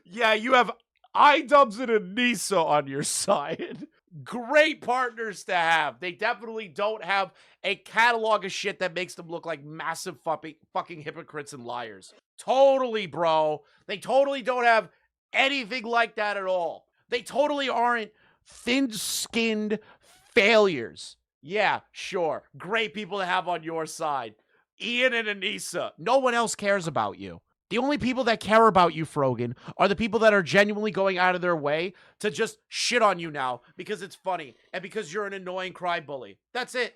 Yeah, you have Idubbbz and Anissa on your side. Great partners to have. They definitely don't have a catalog of shit that makes them look like massive fucking hypocrites and liars. Totally, bro. They totally don't have anything like that at all. They totally aren't thin-skinned failures. Yeah, sure. Great people to have on your side. Ian and Anissa. No one else cares about you. The only people that care about you, Frogan, are the people that are genuinely going out of their way to just shit on you now because it's funny and because you're an annoying cry bully. That's it.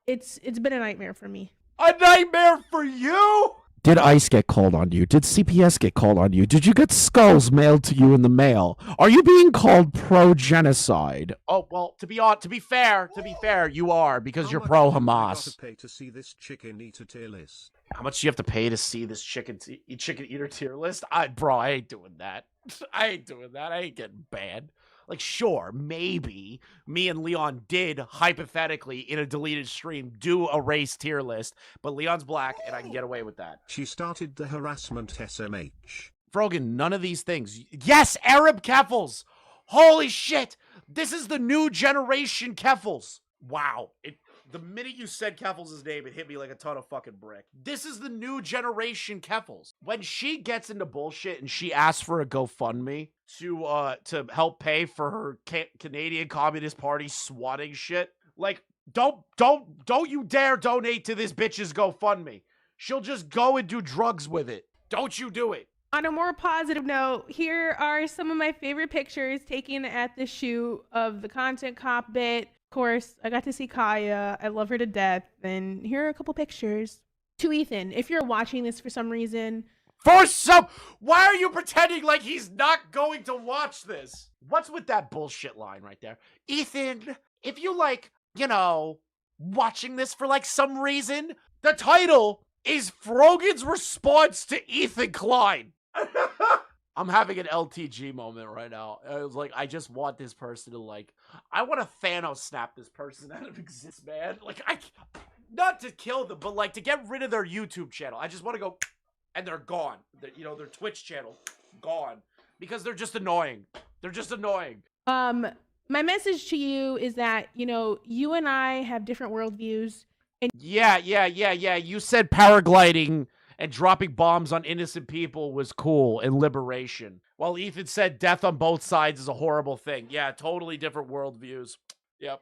It's been a nightmare for me. A nightmare for you? Did ICE get called on you? Did CPS get called on you? Did you get skulls mailed to you in the mail? Are you being called pro-genocide? Oh, well, to be fair, you are because you're pro-Hamas. Pay to see this chicken eater tier list. How much do you have to pay to see this chicken eater tier list? Bro, I ain't doing that. I ain't doing that. I ain't getting banned. Like, sure, maybe me and Leon did, hypothetically, in a deleted stream, do a race tier list, but Leon's black, and I can get away with that. She started the harassment SMH. Frogan, none of these things. Yes, Arab Keffals! Holy shit! This is the new generation Keffals. Wow. The minute you said Keffals' name, it hit me like a ton of fucking brick. This is the new generation Keffals. When she gets into bullshit and she asks for a GoFundMe to help pay for her Canadian Communist Party swatting shit, like, don't you dare donate to this bitch's GoFundMe. She'll just go and do drugs with it. Don't you do it. On a more positive note, here are some of my favorite pictures taken at the shoot of the content cop bit. Of course, I got to see Kaya. I love her to death. And here are a couple pictures. To Ethan, if you're watching this for some reason. Why are you pretending like he's not going to watch this? What's with that bullshit line right there? Ethan, if you watching this for some reason, the title is Frogan's response to Ethan Klein. I'm having an LTG moment right now. I was like, I just want this person to I want to Thanos snap this person out of existence, man. Not to kill them, but to get rid of their YouTube channel. I just want to go, and they're gone. Their Twitch channel, gone. Because they're just annoying. They're just annoying. My message to you is that, you and I have different worldviews. And yeah. You said paragliding and dropping bombs on innocent people was cool and liberation. While Ethan said death on both sides is a horrible thing. Yeah, totally different worldviews. Yep.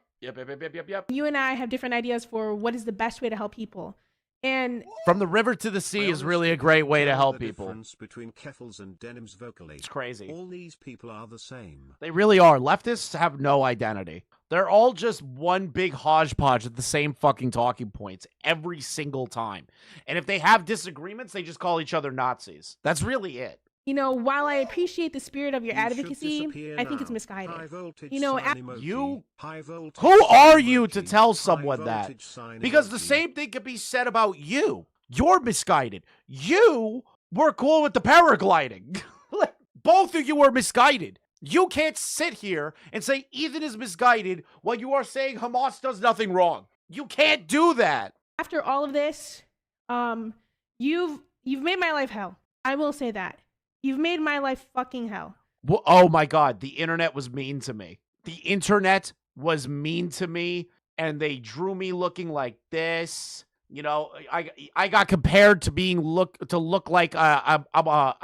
You and I have different ideas for what is the best way to help people. And from the river to the sea is really a great way to help people. The difference between Keffals and Denim's vocally. It's crazy. All these people are the same. They really are. Leftists have no identity. They're all just one big hodgepodge of the same fucking talking points every single time. And if they have disagreements, they just call each other Nazis. That's really it. While I appreciate the spirit of your advocacy, I think it's misguided. Who are you to tell someone that? Because the same thing can be said about you. You're misguided. You were cool with the paragliding. Both of you were misguided. You can't sit here and say Ethan is misguided while you are saying Hamas does nothing wrong. You can't do that. After all of this, you've made my life hell. I will say that. You've made my life fucking hell. Well, oh my God, the internet was mean to me. The internet was mean to me, and they drew me looking like this. You know, I got compared to look like I'm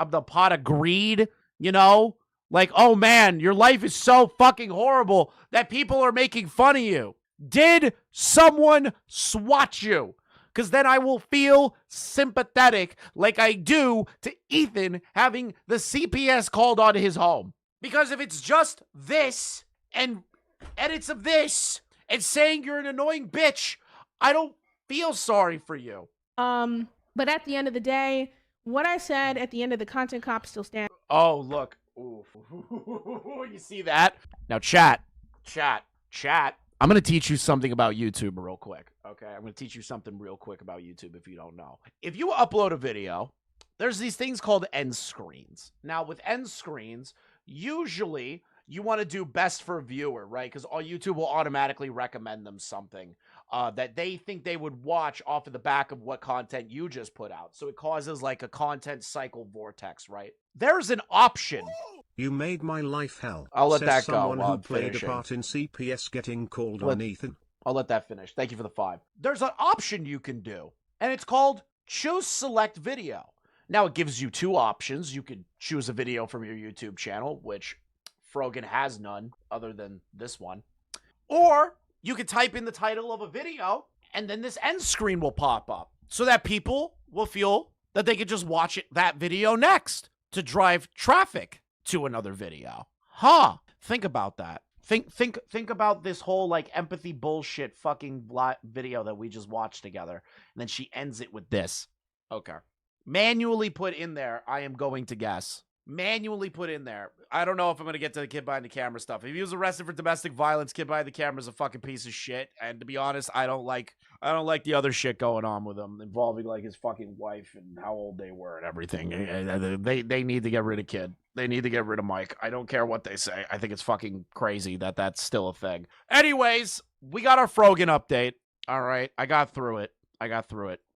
the pot of greed. You know, like, oh man, your life is so fucking horrible that people are making fun of you. Did someone swat you? Because then I will feel sympathetic like I do to Ethan having the CPS called on his home. Because if it's just this and edits of this and saying you're an annoying bitch, I don't feel sorry for you. But at the end of the day, what I said at the end of the Content Cop still stands. Oh, look. Ooh. You see that? Now, chat. I'm going to teach you something about YouTube real quick. Okay, I'm going to teach you something real quick about YouTube if you don't know. If you upload a video, there's these things called end screens. Now, with end screens, usually you want to do best for viewer, right? Because YouTube will automatically recommend them something that they think they would watch off of the back of what content you just put out. So it causes like a content cycle vortex, right? There's an option. You made my life hell. I'll let says that go someone while who I'm played finishing. a part in CPS getting called on Ethan. I'll let that finish. Thank you for the 5. There's an option you can do, and it's called choose select video. Now it gives you 2 options. You could choose a video from your YouTube channel, which Frogan has none other than this one. Or you could type in the title of a video, and then this end screen will pop up so that people will feel that they could just watch that video next to drive traffic to another video. Think about that. Think about this whole like empathy bullshit fucking video that we just watched together. And then she ends it with this. Okay. Manually put in there, I am going to guess. Manually put in there. I don't know if I'm going to get to the kid behind the camera stuff. If he was arrested for domestic violence, kid behind the camera is a fucking piece of shit. And to be honest, I don't like the other shit going on with him involving like his fucking wife and how old they were and everything. They need to get rid of kid. They need to get rid of Mike. I don't care what they say. I think it's fucking crazy that that's still a thing. Anyways, we got our Frogan update. All right. I got through it.